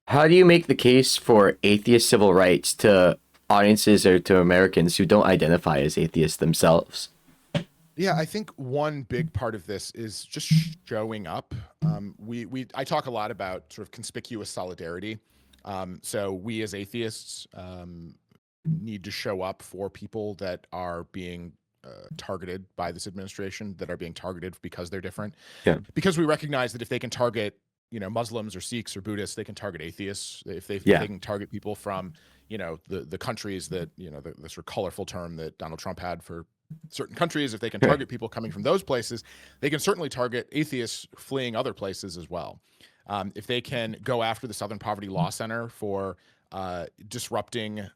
how do you make the case for atheist civil rights to audiences or to Americans who don't identify as atheists themselves? Yeah, I think one big part of this is just showing up. I talk a lot about sort of conspicuous solidarity. So we as atheists need to show up for people that are being targeted by this administration, that are being targeted because they're different. Yeah. Because we recognize that if they can target Muslims or Sikhs or Buddhists, they can target atheists. If Yeah. they can target people from, the countries that, the sort of colorful term that Donald Trump had for certain countries, if they can Right. target people coming from those places, they can certainly target atheists fleeing other places as well. If they can go after the Southern Poverty Law Center for disrupting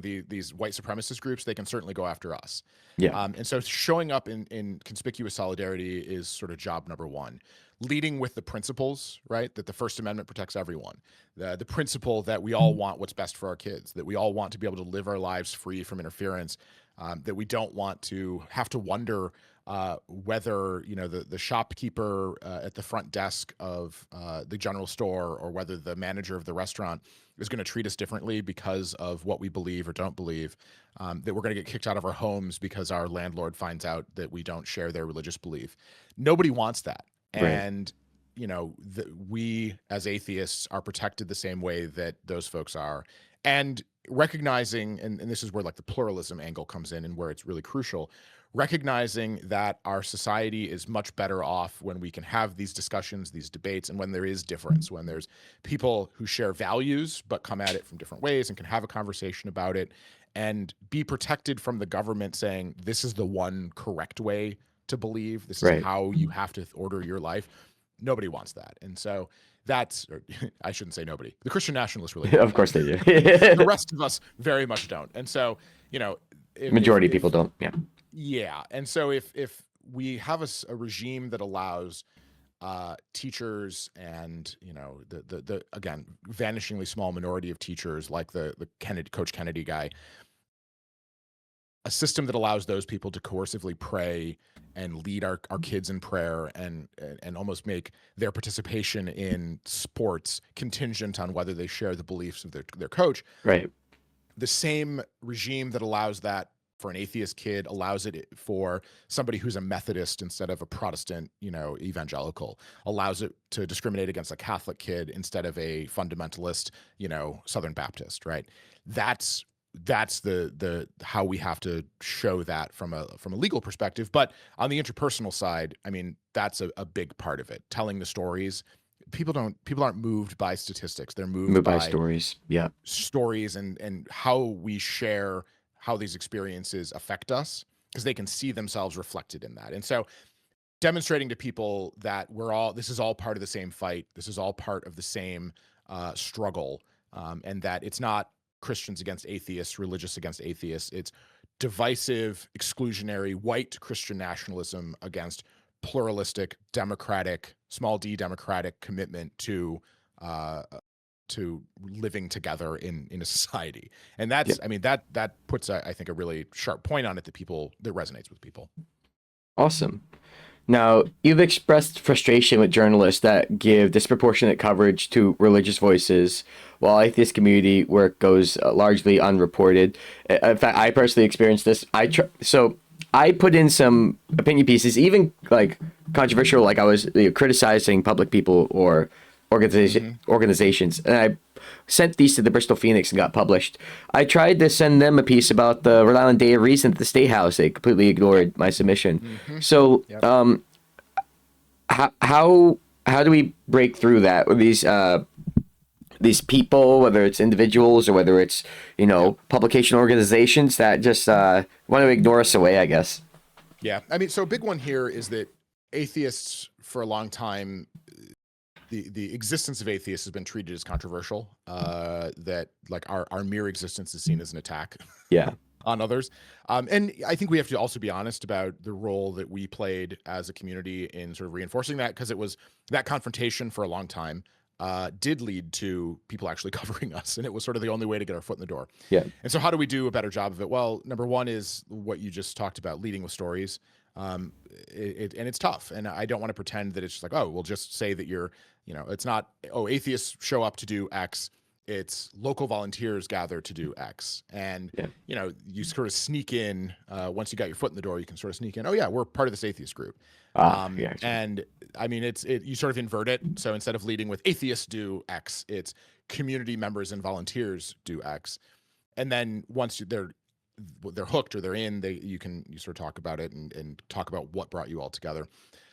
these white supremacist groups, they can certainly go after us. Yeah. And so showing up in conspicuous solidarity is sort of job number one. Leading with the principles, right? That the First Amendment protects everyone. The principle that we all want what's best for our kids, that we all want to be able to live our lives free from interference, that we don't want to have to wonder whether the shopkeeper at the front desk of the general store, or whether the manager of the restaurant is going to treat us differently because of what we believe or don't believe, that we're going to get kicked out of our homes because our landlord finds out that we don't share their religious belief. Nobody wants that. Right. And we as atheists are protected the same way that those folks are. And recognizing, and this is where like the pluralism angle comes in and where it's really crucial, recognizing that our society is much better off when we can have these discussions, these debates, and when there is difference, when there's people who share values but come at it from different ways and can have a conversation about it, and be protected from the government saying this is the one correct way to believe, this is Right. how you have to order your life. Nobody wants that. And so I shouldn't say nobody. The Christian nationalists really Of course they do. the rest of us very much don't. And so, Majority of people don't. Yeah. Yeah. And so if we have a regime that allows teachers and, the again, vanishingly small minority of teachers like the Coach Kennedy guy, a system that allows those people to coercively pray and lead our kids in prayer and almost make their participation in sports contingent on whether they share the beliefs of their coach. Right. The same regime that allows that for an atheist kid allows it for somebody who's a Methodist instead of a Protestant, evangelical, allows it to discriminate against a Catholic kid instead of a fundamentalist, Southern Baptist, right? That's the how we have to show that from a legal perspective. But on the interpersonal side, I mean, that's a big part of it. Telling the stories. People aren't moved by statistics. They're moved by by stories. Yeah. stories and how we share how these experiences affect us, because they can see themselves reflected in that. And so demonstrating to people that this is all part of the same fight. This is all part of the same struggle. And that it's not Christians against atheists, religious against atheists. It's divisive, exclusionary, white Christian nationalism against pluralistic, democratic, small d democratic commitment to living together in a society. And that's, I mean, that puts, I think, a really sharp point on it that resonates with people. Awesome. Now, you've expressed frustration with journalists that give disproportionate coverage to religious voices, while atheist community work goes largely unreported. In fact, I personally experienced this. So I put in some opinion pieces, even like controversial, like I was criticizing public people or organizations, and I sent these to the Bristol Phoenix and got published. I tried to send them a piece about the Rhode Island Day of Reason at the State House. They completely ignored my submission. So, how do we break through that with these people, whether it's individuals or whether it's publication organizations that just want to ignore us away, I guess? Yeah, I mean, so a big one here is that atheists for a long time, the existence of atheists has been treated as controversial, that like our mere existence is seen as an attack on others. And I think we have to also be honest about the role that we played as a community in sort of reinforcing that, because it was that confrontation for a long time did lead to people actually covering us, and it was sort of the only way to get our foot in the door. Yeah. And so how do we do a better job of it? Well, number one is what you just talked about, leading with stories. And it's tough. And I don't want to pretend that it's just like, oh, we'll just say that it's not, oh, atheists show up to do X. It's local volunteers gather to do X. And, you sort of sneak in, once you got your foot in the door, you can sort of sneak in, oh yeah, we're part of this atheist group. And I mean, you sort of invert it. So instead of leading with atheists do X, it's community members and volunteers do X. And then once they're hooked or they're in, you sort of talk about it and talk about what brought you all together.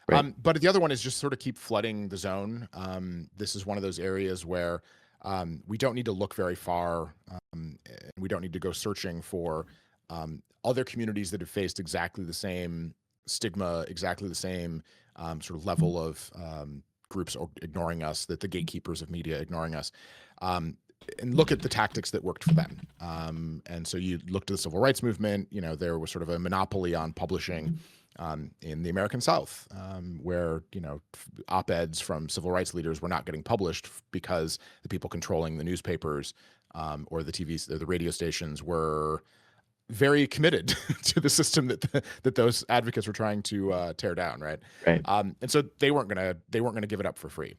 Right. But the other one is just sort of keep flooding the zone. This is one of those areas where we don't need to look very far, and we don't need to go searching for other communities that have faced exactly the same stigma, exactly the same sort of level of groups ignoring us, that the gatekeepers of media ignoring us. And look at the tactics that worked for them. And so you looked at the civil rights movement. There was sort of a monopoly on publishing in the American South, where op-eds from civil rights leaders were not getting published because the people controlling the newspapers or the TVs, the radio stations were very committed to the system that those advocates were trying to tear down, right? Right. And so they weren't gonna give it up for free.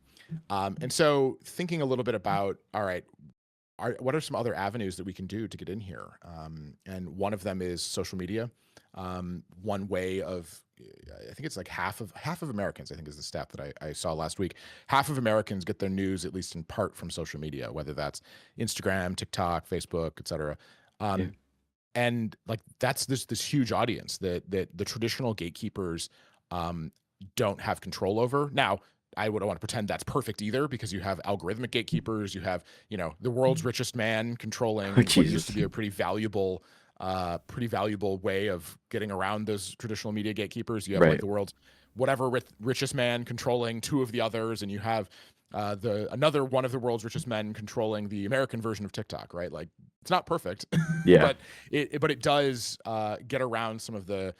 And so thinking a little bit about, all right, what are some other avenues that we can do to get in here? And one of them is social media. One way of, I think it's like half of Americans, I think is the stat that I saw last week. Half of Americans get their news, at least in part, from social media, whether that's Instagram, TikTok, Facebook, et cetera. Yeah. And like that's this huge audience that the traditional gatekeepers don't have control over. Now, I wouldn't want to pretend that's perfect either, because you have algorithmic gatekeepers, you have the world's richest man controlling Oh, what used Jesus. to be a pretty valuable way of getting around those traditional media gatekeepers. You have like Right. the world's whatever richest man controlling two of the others, and you have another one of the world's richest men controlling the American version of TikTok, right? Like it's not perfect, Yeah. but it does get around some of the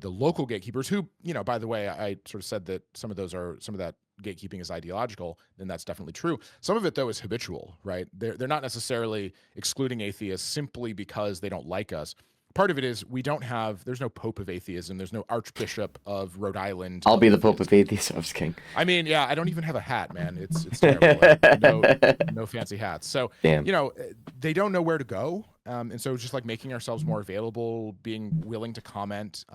local gatekeepers who, by the way, I sort of said that some of that gatekeeping is ideological, and that's definitely true. Some of it though is habitual, right? They're not necessarily excluding atheists simply because they don't like us. Part of it is there's no Pope of atheism, there's no Archbishop of Rhode Island I'll of be the Pope atheism. of Atheists. I'm just kidding. I mean, yeah, I don't even have a hat, man. It's terrible. Like, no fancy hats. So, Damn. they don't know where to go. And so just like making ourselves more available, being willing to comment,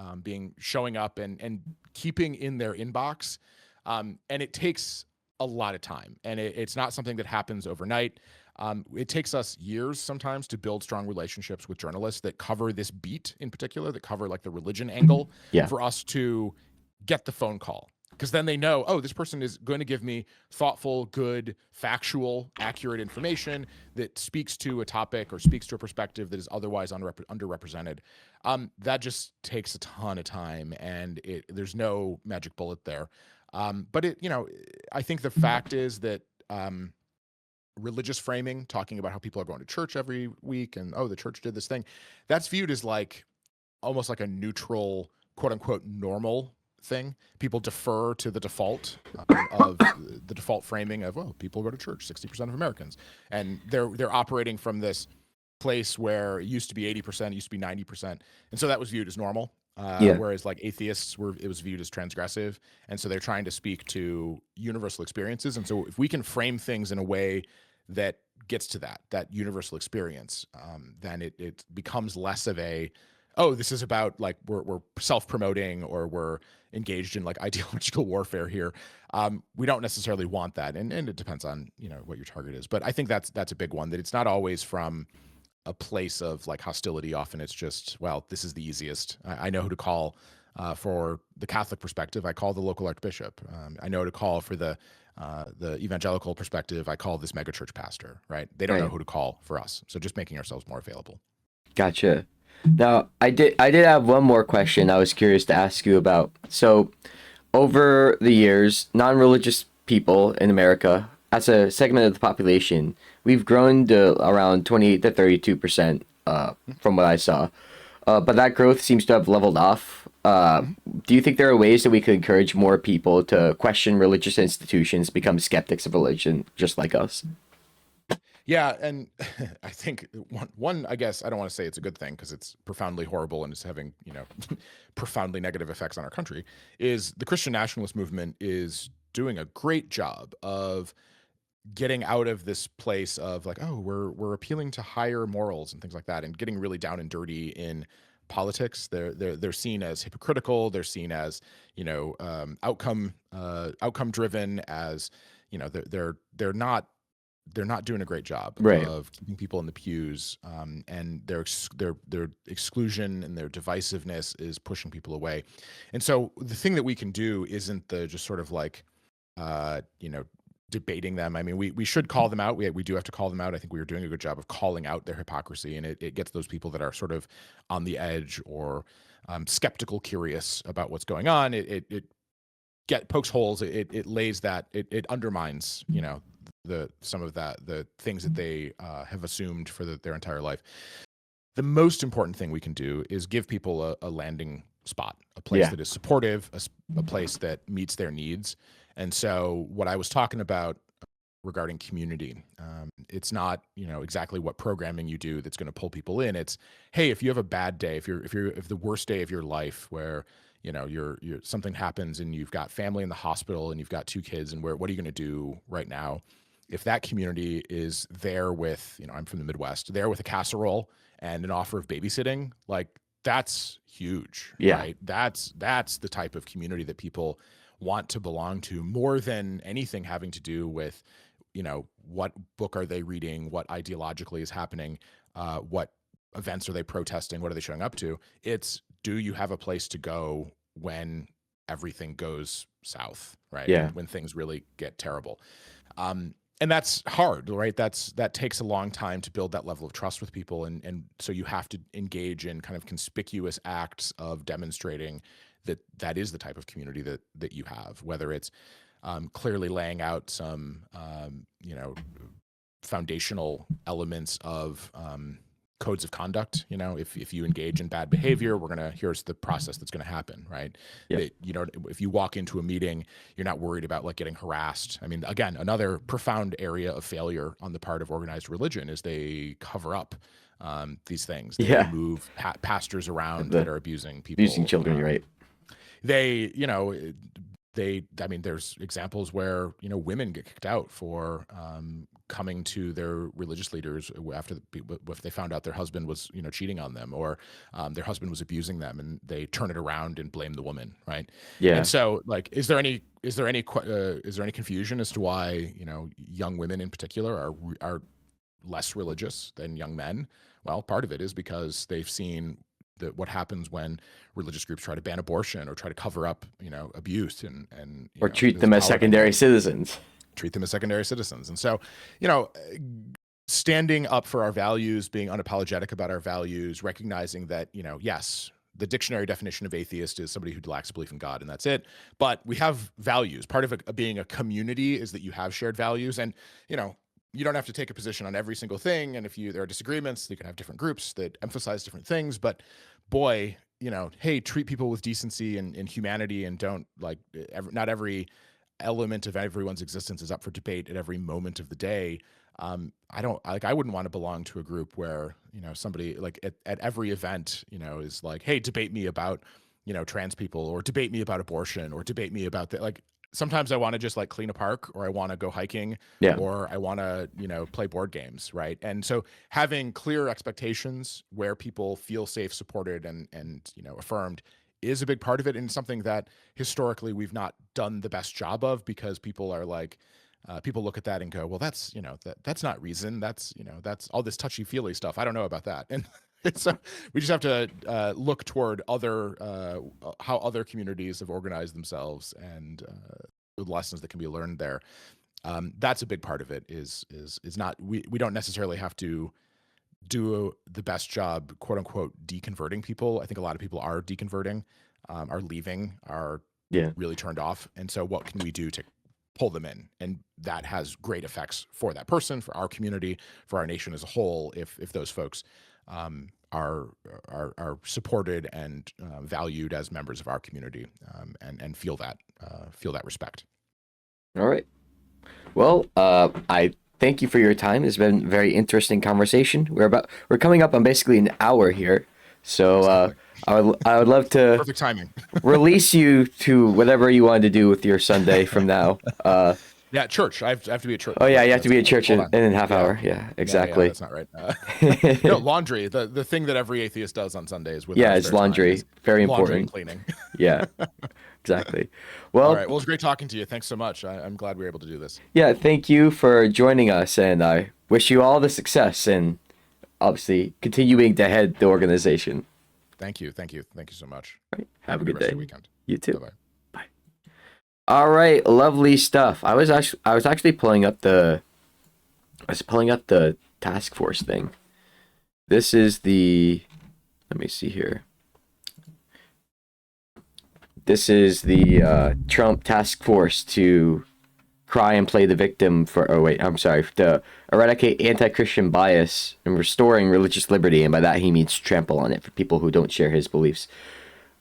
showing up and keeping in their inbox. And it takes a lot of time, and it's not something that happens overnight. It takes us years sometimes to build strong relationships with journalists that cover this beat in particular, that cover like the religion angle, Yeah. for us to get the phone call. Because then they know, oh, this person is going to give me thoughtful, good, factual, accurate information that speaks to a topic or speaks to a perspective that is otherwise underrepresented. That just takes a ton of time, and there's no magic bullet there. But I think the fact is that religious framing, talking about how people are going to church every week and, oh, the church did this thing, that's viewed as like almost like a neutral, quote unquote, normal thing. People defer to the default of the default framing of, well, people go to church, 60% of Americans, and they're operating from this place where it used to be 80%, it used to be 90%, and so that was viewed as normal. Yeah. Whereas like atheists it was viewed as transgressive, and so they're trying to speak to universal experiences. And so if we can frame things in a way that gets to that universal experience, then it becomes less of a, oh, this is about like we're self-promoting or we're engaged in like ideological warfare here. We don't necessarily want that, and it depends on what your target is. But I think that's a big one, that it's not always from a place of like hostility. Often it's just, well, this is the easiest. I know who to call for the Catholic perspective. I call the local archbishop. I know who to call for the evangelical perspective. I call this megachurch pastor. Right? They don't know Right. who to call for us. So just making ourselves more available. Gotcha. Now, I did have one more question I was curious to ask you about. So, over the years, non-religious people in America, as a segment of the population, we've grown to around 28 to 32%, from what I saw. But that growth seems to have leveled off. Do you think there are ways that we could encourage more people to question religious institutions, become skeptics of religion, just like us? Yeah, and I think one, I guess I don't want to say it's a good thing because it's profoundly horrible and it's having profoundly negative effects on our country, is the Christian nationalist movement is doing a great job of getting out of this place of like, oh, we're appealing to higher morals and things like that, and getting really down and dirty in politics. They're seen as hypocritical. They're seen as outcome driven. As they're not they're not doing a great job Right. of keeping people in the pews, and their exclusion and their divisiveness is pushing people away. And so the thing that we can do isn't the just sort of like, you know, debating them. I mean, we should call them out. We do have to call them out. I think we are doing a good job of calling out their hypocrisy, and it gets those people that are sort of on the edge or skeptical, curious about what's going on. It pokes holes. It lays that it undermines, you know, some of the things that they have assumed for their entire life. The most important thing we can do is give people a landing spot, a place that is supportive, a place that meets their needs. And so what I was talking about regarding community, it's not, you know, exactly what programming you do that's going to pull people in. It's, hey, if you have a bad day, if the worst day of your life where, you know, you're something happens and you've got family in the hospital and you've got 2 kids, and what are you going to do right now? If that community is there with, you know, I'm from the Midwest, there with a casserole and an offer of babysitting, like that's huge, right? That's the type of community that people want to belong to, more than anything having to do with, you know, what book are they reading, what ideologically is happening, what events are they protesting, what are they showing up to. It's, do you have a place to go when everything goes south, right? When things really get terrible. And that's hard, right? That takes a long time to build that level of trust with people. And so you have to engage in kind of conspicuous acts of demonstrating that is the type of community that you have, whether it's clearly laying out some, you know, foundational elements of codes of conduct. You know, if you engage in bad behavior, here's the process that's going to happen, right? That, you know, if you walk into a meeting, you're not worried about like getting harassed. I mean, again, another profound area of failure on the part of organized religion is they cover up these things. They move pastors around that are abusing people, abusing children, right? They, you know, I mean, there's examples where, you know, women get kicked out for coming to their religious leaders after if they found out their husband was, you know, cheating on them, or their husband was abusing them, and they turn it around and blame the woman, right? And so, like, is there any confusion as to why, you know, young women in particular are less religious than young men? Well, part of it is because they've seen what happens when religious groups try to ban abortion or try to cover up, you know, abuse and or treat them as secondary citizens. And so, you know, standing up for our values, being unapologetic about our values, recognizing that, you know, yes, the dictionary definition of atheist is somebody who lacks belief in God, and that's it. But we have values. Part of being a community is that you have shared values, and, you know, you don't have to take a position on every single thing. And if there are disagreements, you can have different groups that emphasize different things. But boy, you know, hey, treat people with decency and humanity, and don't, like, not every element of everyone's existence is up for debate at every moment of the day. I wouldn't want to belong to a group where, you know, somebody like at every event, you know, is like, hey, debate me about, you know, trans people, or debate me about abortion, or debate me about that. Like, sometimes I want to just like clean a park, or I want to go hiking, or I want to, you know, play board games, right? And so having clear expectations where people feel safe, supported, and you know, affirmed is a big part of it, and something that historically we've not done the best job of, because people are like, people look at that and go, well, that's, you know, that's not reason. That's, you know, that's all this touchy-feely stuff. I don't know about that. And so we just have to look toward how other communities have organized themselves, and the lessons that can be learned there. That's a big part of it. Is not, we don't necessarily have to do the best job, quote unquote, deconverting people. I think a lot of people are deconverting, are leaving, are really turned off. And so what can we do to pull them in? And that has great effects for that person, for our community, for our nation as a whole, if those folks are supported and valued as members of our community, and feel that respect. All right. Well, I thank you for your time. It's been a very interesting conversation. We're coming up on basically an hour here, so exactly. I would love to perfect timing release you to whatever you wanted to do with your Sunday from now. Yeah, church. I have to be at church. Oh yeah, you have to That's be at church hold in on. a half Yeah. hour. Yeah, Yeah, exactly. that's not right. No, laundry. The thing that every atheist does on Sundays with Yeah, their it's spare time laundry. is Very laundry and important. cleaning. Yeah, exactly. All Well, right. Well, it was great talking to you. Thanks so much. I'm glad we were able to do this. yeah, thank you for joining us, and I wish you all the success and obviously continuing to head the organization. Thank you. Thank you. Thank you so much. Right. Have a good good rest of day. your weekend. You Bye too. bye. Bye. All right, lovely stuff. I was actually pulling up the task force thing. This is the let me see here. This is the Trump task force to cry and play the victim for. Oh wait, I'm sorry. To eradicate anti-Christian bias and restoring religious liberty, and by that he means trample on it for people who don't share his beliefs.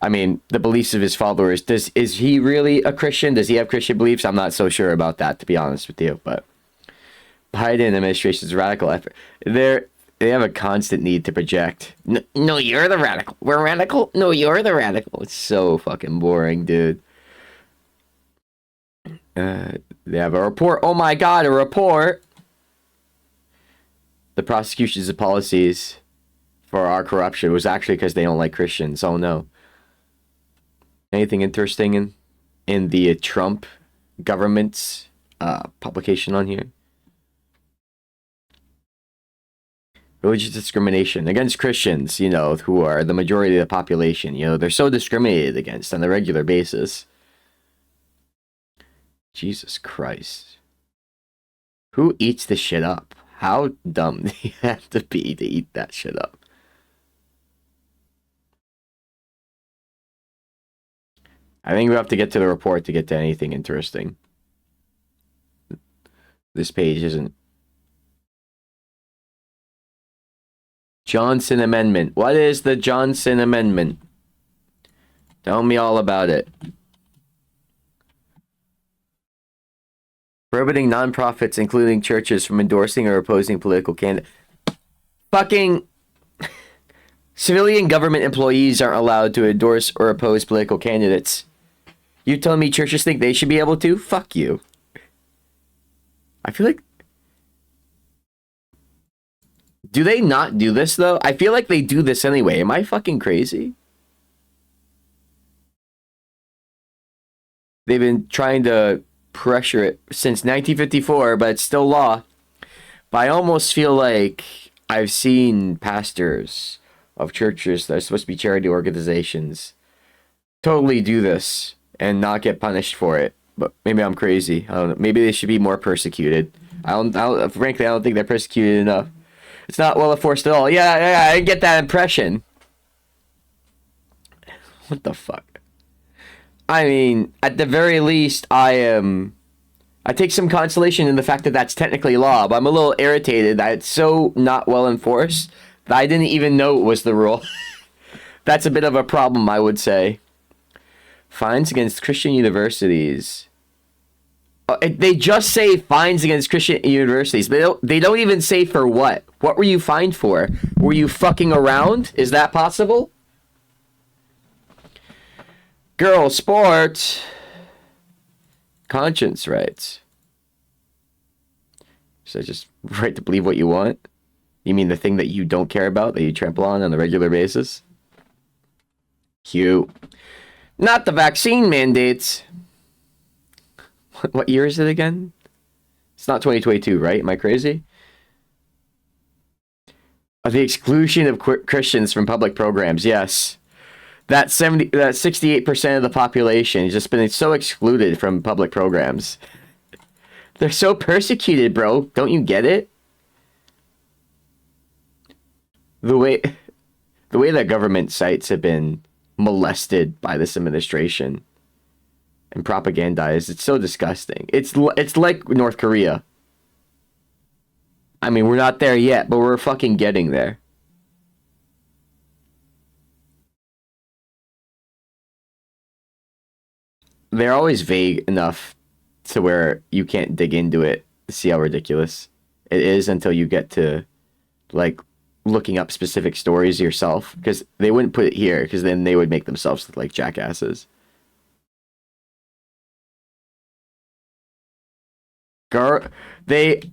I mean, the beliefs of his followers. Is he really a Christian? Does he have Christian beliefs? I'm not so sure about that, to be honest with you. But Biden administration's radical effort. They have a constant need to project. No, no, you're the radical. We're radical. No, you're the radical. It's so fucking boring, dude. They have a report. Oh my god, a report. The prosecution's policies for our corruption was actually because they don't like Christians. Oh no. Anything interesting in the Trump government's publication on here? Religious discrimination against Christians, who are the majority of the population. They're so discriminated against on a regular basis. Jesus Christ. Who eats this shit up? How dumb do you have to be to eat that shit up? I think we have to get to the report to get to anything interesting. This page isn't. Johnson Amendment. What is the Johnson Amendment? Tell me all about it. Prohibiting nonprofits, including churches, from endorsing or opposing political candidates. Fucking civilian government employees aren't allowed to endorse or oppose political candidates. You telling me churches think they should be able to? Fuck you. I feel like... Do they not do this, though? I feel like they do this anyway. Am I fucking crazy? They've been trying to pressure it since 1954, but it's still law. But I almost feel like I've seen pastors of churches that are supposed to be charity organizations totally do this and not get punished for it. But maybe I'm crazy. I don't know. Maybe they should be more persecuted. Frankly, I don't think they're persecuted enough. It's not well enforced at all. Yeah, I get that impression. What the fuck? I mean, at the very least, I take some consolation in the fact that that's technically law, but I'm a little irritated that it's so not well enforced that I didn't even know it was the rule. That's a bit of a problem, I would say. Fines against Christian universities. They just say fines against Christian universities. They don't even say for what. What were you fined for? Were you fucking around? Is that possible? Girl sports. Conscience rights. So just right to believe what you want? You mean the thing that you don't care about, that you trample on a regular basis? Cute. Not the vaccine mandates. What year is it again? It's not 2022, right? Am I crazy? The exclusion of Christians from public programs. Yes. That 68% of the population has just been so excluded from public programs. They're so persecuted, bro. Don't you get it? The way that government sites have been molested by this administration and propagandized, it's so disgusting. It's like North Korea. I mean, we're not there yet, but we're fucking getting there. They're always vague enough to where you can't dig into it to see how ridiculous it is until you get to, like, looking up specific stories yourself, because they wouldn't put it here, because then they would make themselves look like jackasses. Gar, they,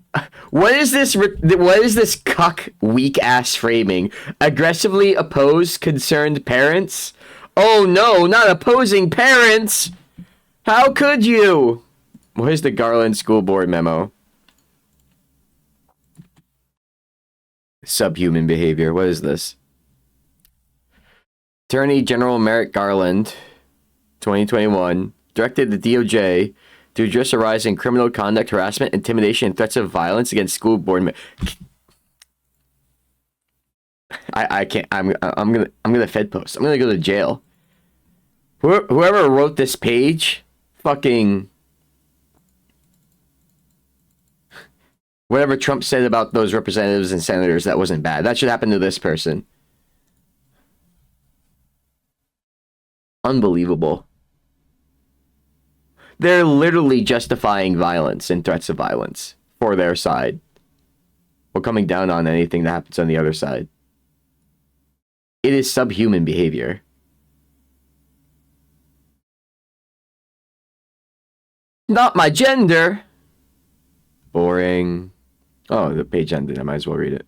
what is this? What is this cuck weak ass framing? Aggressively opposed concerned parents? Oh no, not opposing parents! How could you? Where's the Garland School Board memo? Subhuman behavior. What is this? Attorney General Merrick Garland, 2021, directed the DOJ to address a rise in criminal conduct, harassment, intimidation, and threats of violence against school board. I can't. I'm gonna Fed post. I'm gonna go to jail. Whoever wrote this page, fucking whatever Trump said about those representatives and senators, that wasn't bad. That should happen to this person. Unbelievable. They're literally justifying violence and threats of violence for their side, or coming down on anything that happens on the other side. It is subhuman behavior. Not my gender. Boring. Oh, the page ended. I might as well read it.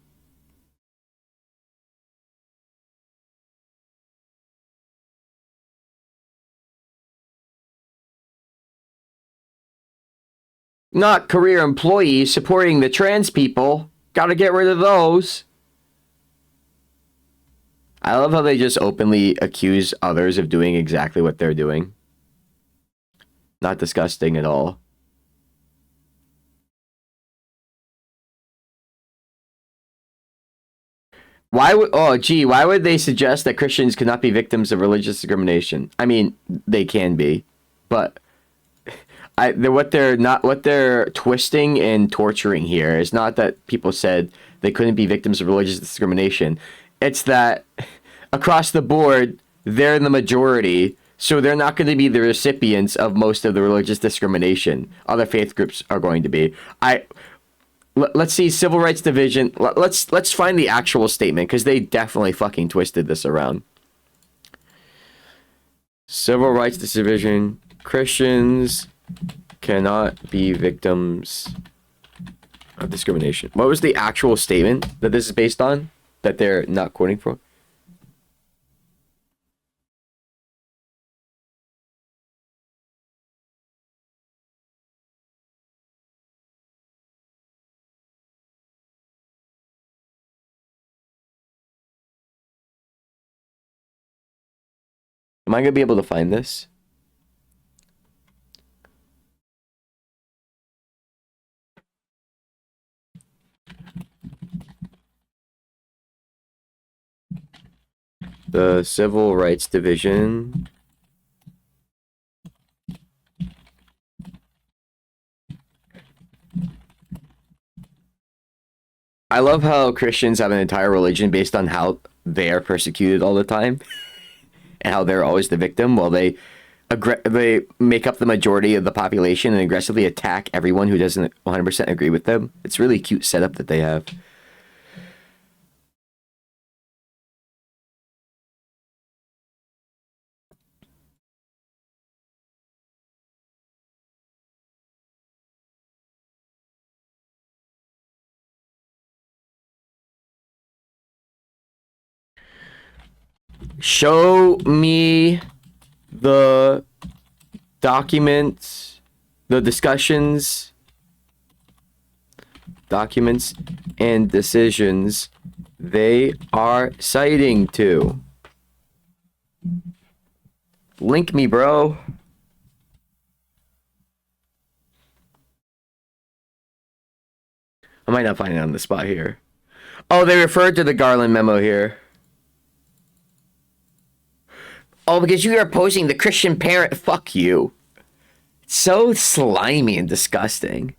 Not career employees supporting the trans people. Gotta get rid of those. I love how they just openly accuse others of doing exactly what they're doing. Not disgusting at all. Why would they suggest that Christians cannot be victims of religious discrimination? I mean, they can be, but what they're twisting and torturing here is not that people said they couldn't be victims of religious discrimination. It's that across the board, they're the majority, so they're not going to be the recipients of most of the religious discrimination. Other faith groups are going to be. Let's see, Civil Rights Division. Let's find the actual statement, because they definitely fucking twisted this around. Civil Rights Division. Christians cannot be victims of discrimination. What was the actual statement that this is based on, that they're not quoting from? Am I going to be able to find this? The Civil Rights Division. I love how Christians have an entire religion based on how they are persecuted all the time and how they're always the victim, while they make up the majority of the population and aggressively attack everyone who doesn't 100% agree with them. It's really cute setup that they have. Show me the documents, the discussions, documents, and decisions they are citing to. Link me, bro. I might not find it on the spot here. Oh, they referred to the Garland memo here. Oh, because you are opposing the Christian parent. Fuck you. It's so slimy and disgusting.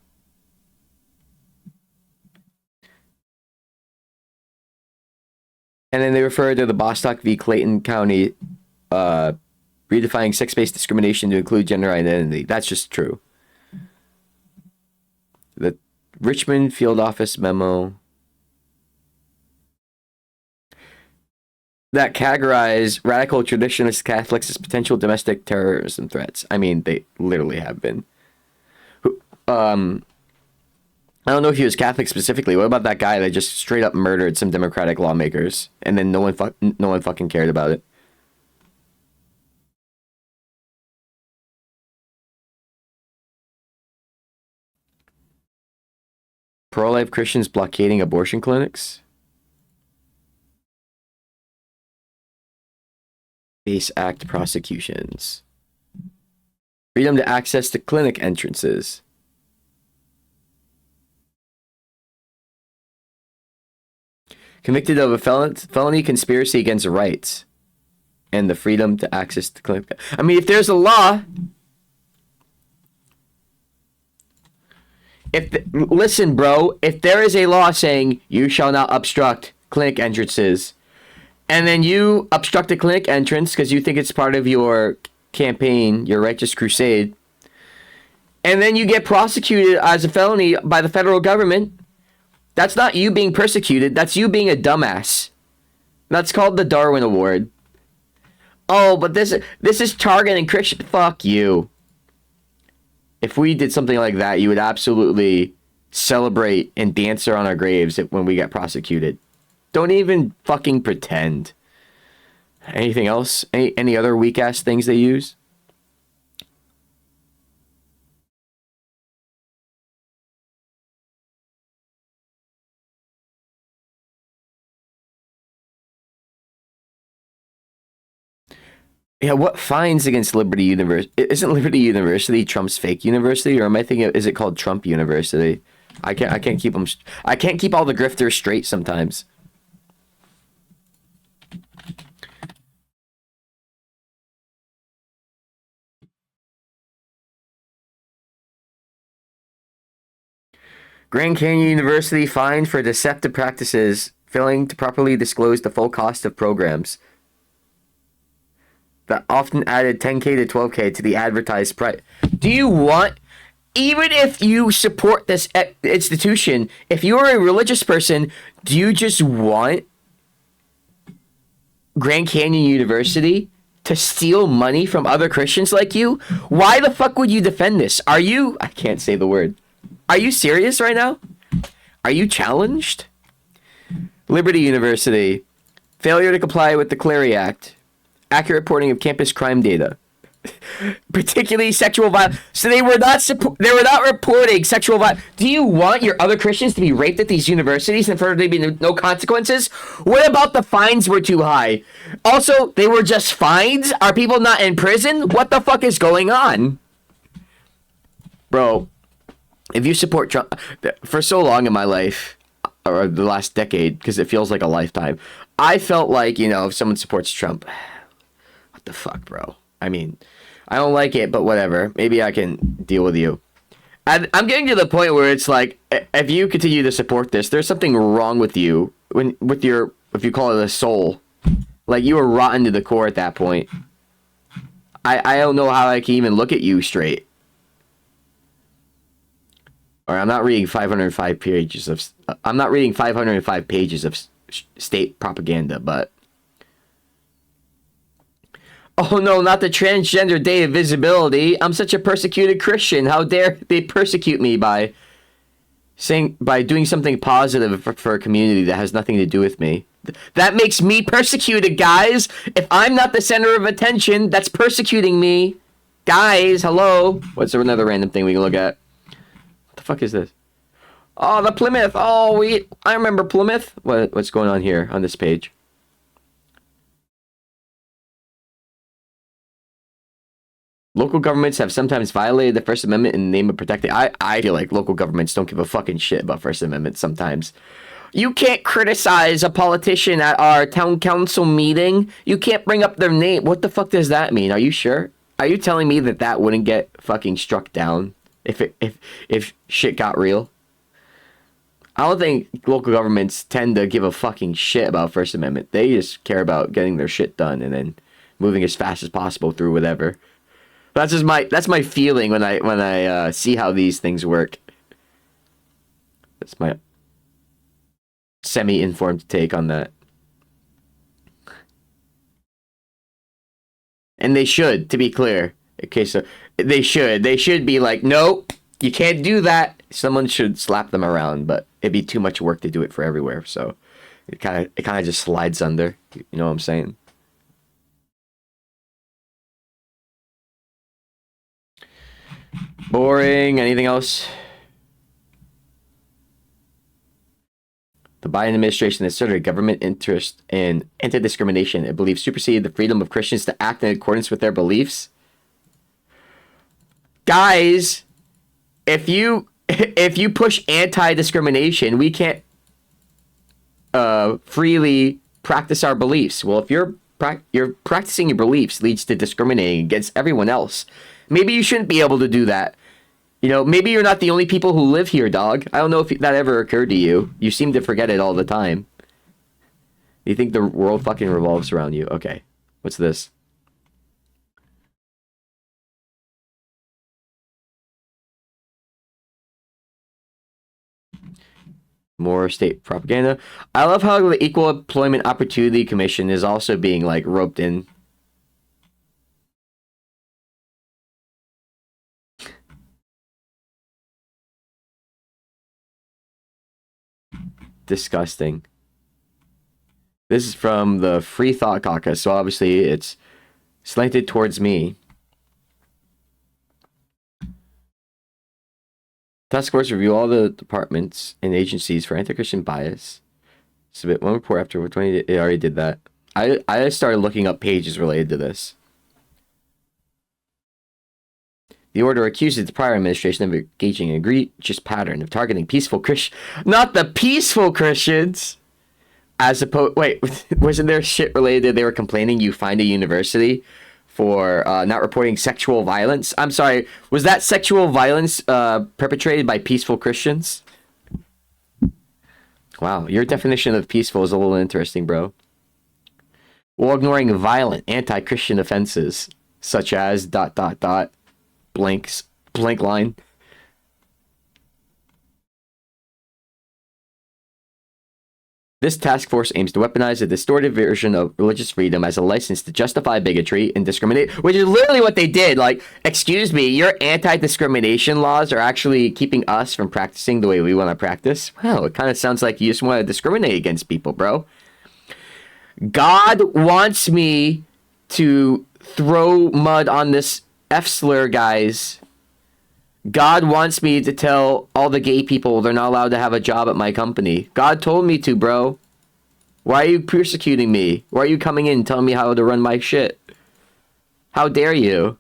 And then they refer to the Bostock v. Clayton County redefining sex-based discrimination to include gender identity. That's just true. The Richmond Field Office memo that categorize radical traditionalist Catholics as potential domestic terrorism threats. I mean, they literally have been. I don't know if he was Catholic specifically. What about that guy that just straight up murdered some Democratic lawmakers and then no one fucking cared about it? Pro-life Christians blockading abortion clinics. Base Act prosecutions. Freedom to access to clinic entrances. Convicted of a felony conspiracy against rights and the freedom to access the clinic. I mean, if there's a law, listen, bro, if there is a law saying you shall not obstruct clinic entrances, and then you obstruct a clinic entrance because you think it's part of your campaign, your righteous crusade, and then you get prosecuted as a felony by the federal government, that's not you being persecuted. That's you being a dumbass. That's called the Darwin Award. Oh, but this is targeting Christian. Fuck you. If we did something like that, you would absolutely celebrate and dance around our graves when we get prosecuted. Don't even fucking pretend. Anything else? Any other weak ass things they use? Yeah, what fines against Liberty University? Isn't Liberty University Trump's fake university, or am I thinking? Is it called Trump University? I can't keep them. I can't keep all the grifters straight sometimes. Grand Canyon University fined for deceptive practices, failing to properly disclose the full cost of programs that often added 10K to 12K to the advertised price. Do you want, even if you support this institution, if you're a religious person, do you just want Grand Canyon University to steal money from other Christians like you? Why the fuck would you defend this? Are you, I can't say the word. Are you serious right now? Are you challenged? Liberty University, failure to comply with the Clery Act. Accurate reporting of campus crime data, particularly sexual violence. So they were not reporting sexual violence. Do you want your other Christians to be raped at these universities and for there to be no consequences? What about the fines were too high? Also, they were just fines. Are people not in prison? What the fuck is going on, bro? If you support Trump for so long in my life, or the last decade, because it feels like a lifetime, I felt like, if someone supports Trump, the fuck, bro? I mean, I don't like it, but whatever. Maybe I can deal with you. And I'm getting to the point where it's like, if you continue to support this, there's something wrong with you with your, if you call it a soul. Like, you were rotten to the core at that point. I don't know how I can even look at you straight. Or I'm not reading 505 pages of state propaganda, but oh no, not the transgender day of visibility. I'm such a persecuted Christian. How dare they persecute me by doing something positive for a community that has nothing to do with me. That makes me persecuted, guys. If I'm not the center of attention, that's persecuting me. Guys, hello. What's another random thing we can look at? What the fuck is this? Oh, the Plymouth. Oh, I remember Plymouth. What's going on here on this page? Local governments have sometimes violated the First Amendment in the name of protecting. I feel like local governments don't give a fucking shit about First Amendment sometimes. You can't criticize a politician at our town council meeting. You can't bring up their name. What the fuck does that mean? Are you sure? Are you telling me that wouldn't get fucking struck down if shit got real? I don't think local governments tend to give a fucking shit about First Amendment. They just care about getting their shit done and then moving as fast as possible through whatever. That's my feeling when I see how these things work. That's my semi-informed take on that. And they should, to be clear. Okay, so they should be like, nope, you can't do that. someone should slap them around, but it'd be too much work to do it for everywhere. So it kind of just slides under. You know what I'm saying? Boring. Anything else? The Biden administration asserted government interest in anti-discrimination. It believes superseded the freedom of Christians to act in accordance with their beliefs. Guys, if you push anti-discrimination, we can't freely practice our beliefs. Well, if you're practicing your beliefs leads to discriminating against everyone else, maybe you shouldn't be able to do that. You know, maybe you're not the only people who live here, dog. I don't know if that ever occurred to you. You seem to forget it all the time. You think the world fucking revolves around you. Okay. What's this? More state propaganda. I love how the Equal Employment Opportunity Commission is also being, like, roped in. Disgusting. This is from the Free Thought Caucus, so obviously it's slanted towards me. Task force review all the departments and agencies for anti-Christian bias. Submit one report after 20. It already did that. I started looking up pages related to this. The order accuses the prior administration of engaging in an egregious pattern of targeting peaceful Christians. Not the peaceful Christians! As opposed... Wait, wasn't there shit related? They were complaining you find a university for not reporting sexual violence? I'm sorry, was that sexual violence perpetrated by peaceful Christians? Wow, your definition of peaceful is a little interesting, bro. While ignoring violent anti-Christian offenses, such as ... blank line. This task force aims to weaponize a distorted version of religious freedom as a license to justify bigotry and discriminate, which is literally what they did. Like, excuse me, your anti-discrimination laws are actually keeping us from practicing the way we want to practice? Well, it kind of sounds like you just want to discriminate against people, bro. God wants me to throw mud on this F-slur, guys. God wants me to tell all the gay people they're not allowed to have a job at my company. God told me to, bro. Why are you persecuting me? Why are you coming in and telling me how to run my shit? How dare you?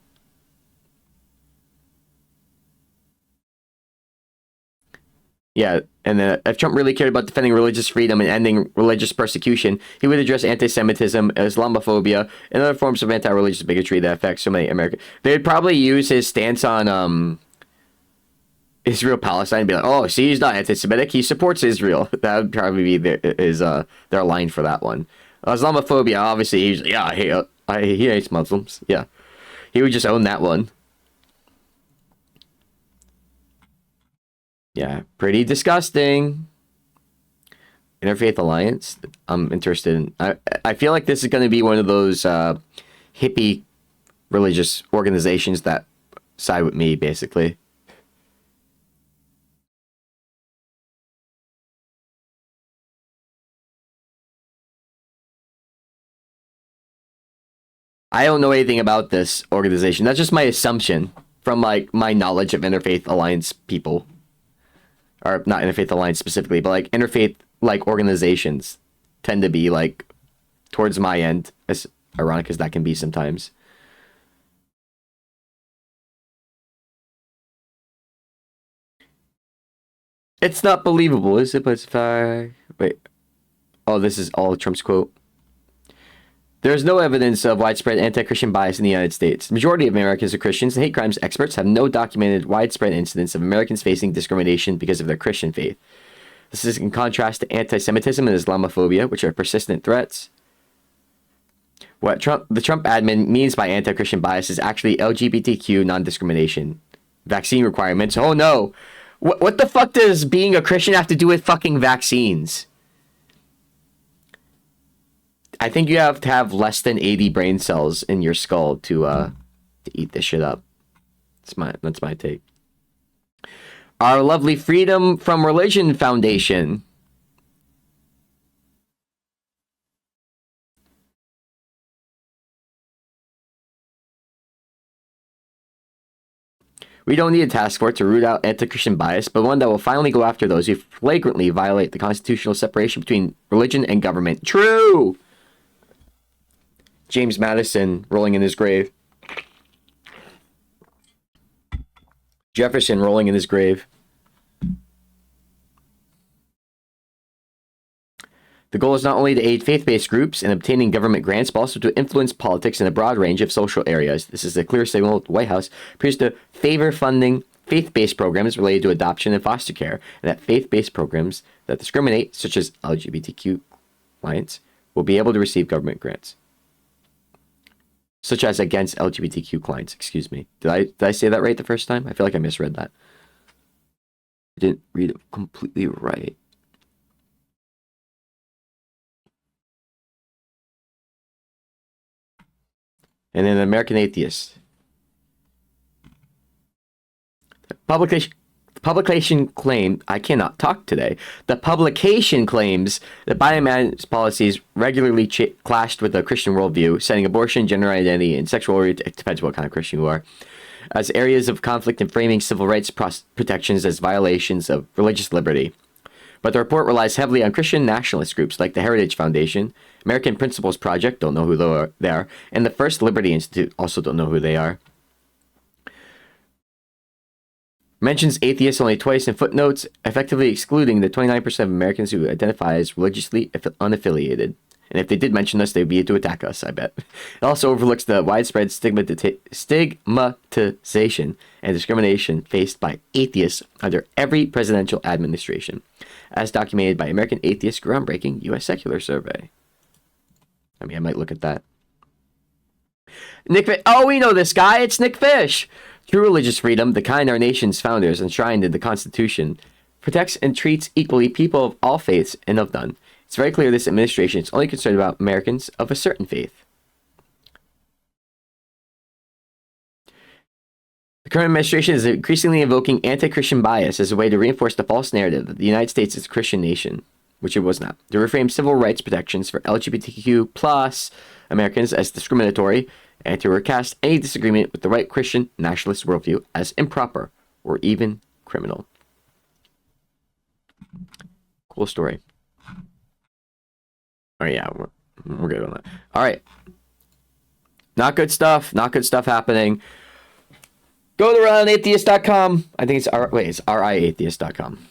Yeah, and if Trump really cared about defending religious freedom and ending religious persecution, he would address anti-Semitism, Islamophobia, and other forms of anti-religious bigotry that affect so many Americans. They'd probably use his stance on Israel Palestine and be like, oh, see, he's not anti-Semitic, he supports Israel. That would probably be their line for that one. Islamophobia, obviously, he hates Muslims. Yeah, he would just own that one. Yeah, pretty disgusting. Interfaith Alliance. I'm interested in. I feel like this is going to be one of those hippie religious organizations that side with me, basically. I don't know anything about this organization. That's just my assumption from like my knowledge of Interfaith Alliance people. Or not Interfaith Alliance specifically, but like interfaith like organizations tend to be like towards my end, as ironic as that can be sometimes. It's not believable, is it? But it's wait. Oh, this is all Trump's quote. There is no evidence of widespread anti-Christian bias in the United States. The majority of Americans are Christians, and hate crimes experts have no documented widespread incidents of Americans facing discrimination because of their Christian faith. This is in contrast to anti-Semitism and Islamophobia, which are persistent threats. What the Trump admin means by anti-Christian bias is actually LGBTQ non-discrimination. Vaccine requirements. Oh no! What the fuck does being a Christian have to do with fucking vaccines? I think you have to have less than 80 brain cells in your skull to eat this shit up. That's my take. Our lovely Freedom from Religion Foundation. We don't need a task force to root out anti-Christian bias, but one that will finally go after those who flagrantly violate the constitutional separation between religion and government. True! James Madison rolling in his grave. Jefferson rolling in his grave. The goal is not only to aid faith-based groups in obtaining government grants, but also to influence politics in a broad range of social areas. This is a clear signal that the White House appears to favor funding faith-based programs related to adoption and foster care, and that faith-based programs that discriminate, such as LGBTQ clients, will be able to receive government grants. Such as against LGBTQ clients, excuse me. Did I say that right the first time? I feel like I misread that. I didn't read it completely right. And then American Atheists. Publication claimed, I cannot talk today. The publication claims that Biden policies regularly clashed with the Christian worldview, setting abortion, gender identity, and sexual orientation, it depends what kind of Christian you are, as areas of conflict and framing civil rights protections as violations of religious liberty. But the report relies heavily on Christian nationalist groups like the Heritage Foundation, American Principles Project, don't know who they are, and the First Liberty Institute, also don't know who they are. Mentions atheists only twice in footnotes, effectively excluding the 29% of Americans who identify as religiously unaffiliated. And if they did mention us, they'd be to attack us, I bet. It also overlooks the widespread stigmatization and discrimination faced by atheists under every presidential administration, as documented by American Atheists' groundbreaking U.S. Secular Survey. I mean, I might look at that. Nick Fish. Oh, we know this guy. It's Nick Fish. True religious freedom, the kind our nation's founders enshrined in the Constitution, protects and treats equally people of all faiths and of none. It's very clear this administration is only concerned about Americans of a certain faith. The current administration is increasingly invoking anti-Christian bias as a way to reinforce the false narrative that the United States is a Christian nation, which it was not. To reframe civil rights protections for LGBTQ plus Americans as discriminatory, and to recast any disagreement with the right Christian nationalist worldview as improper or even criminal. Cool story. Oh yeah, we're good on that. All right. Not good stuff. Not good stuff happening. Go to RodeAtheist.com. I think it's riatheist.com.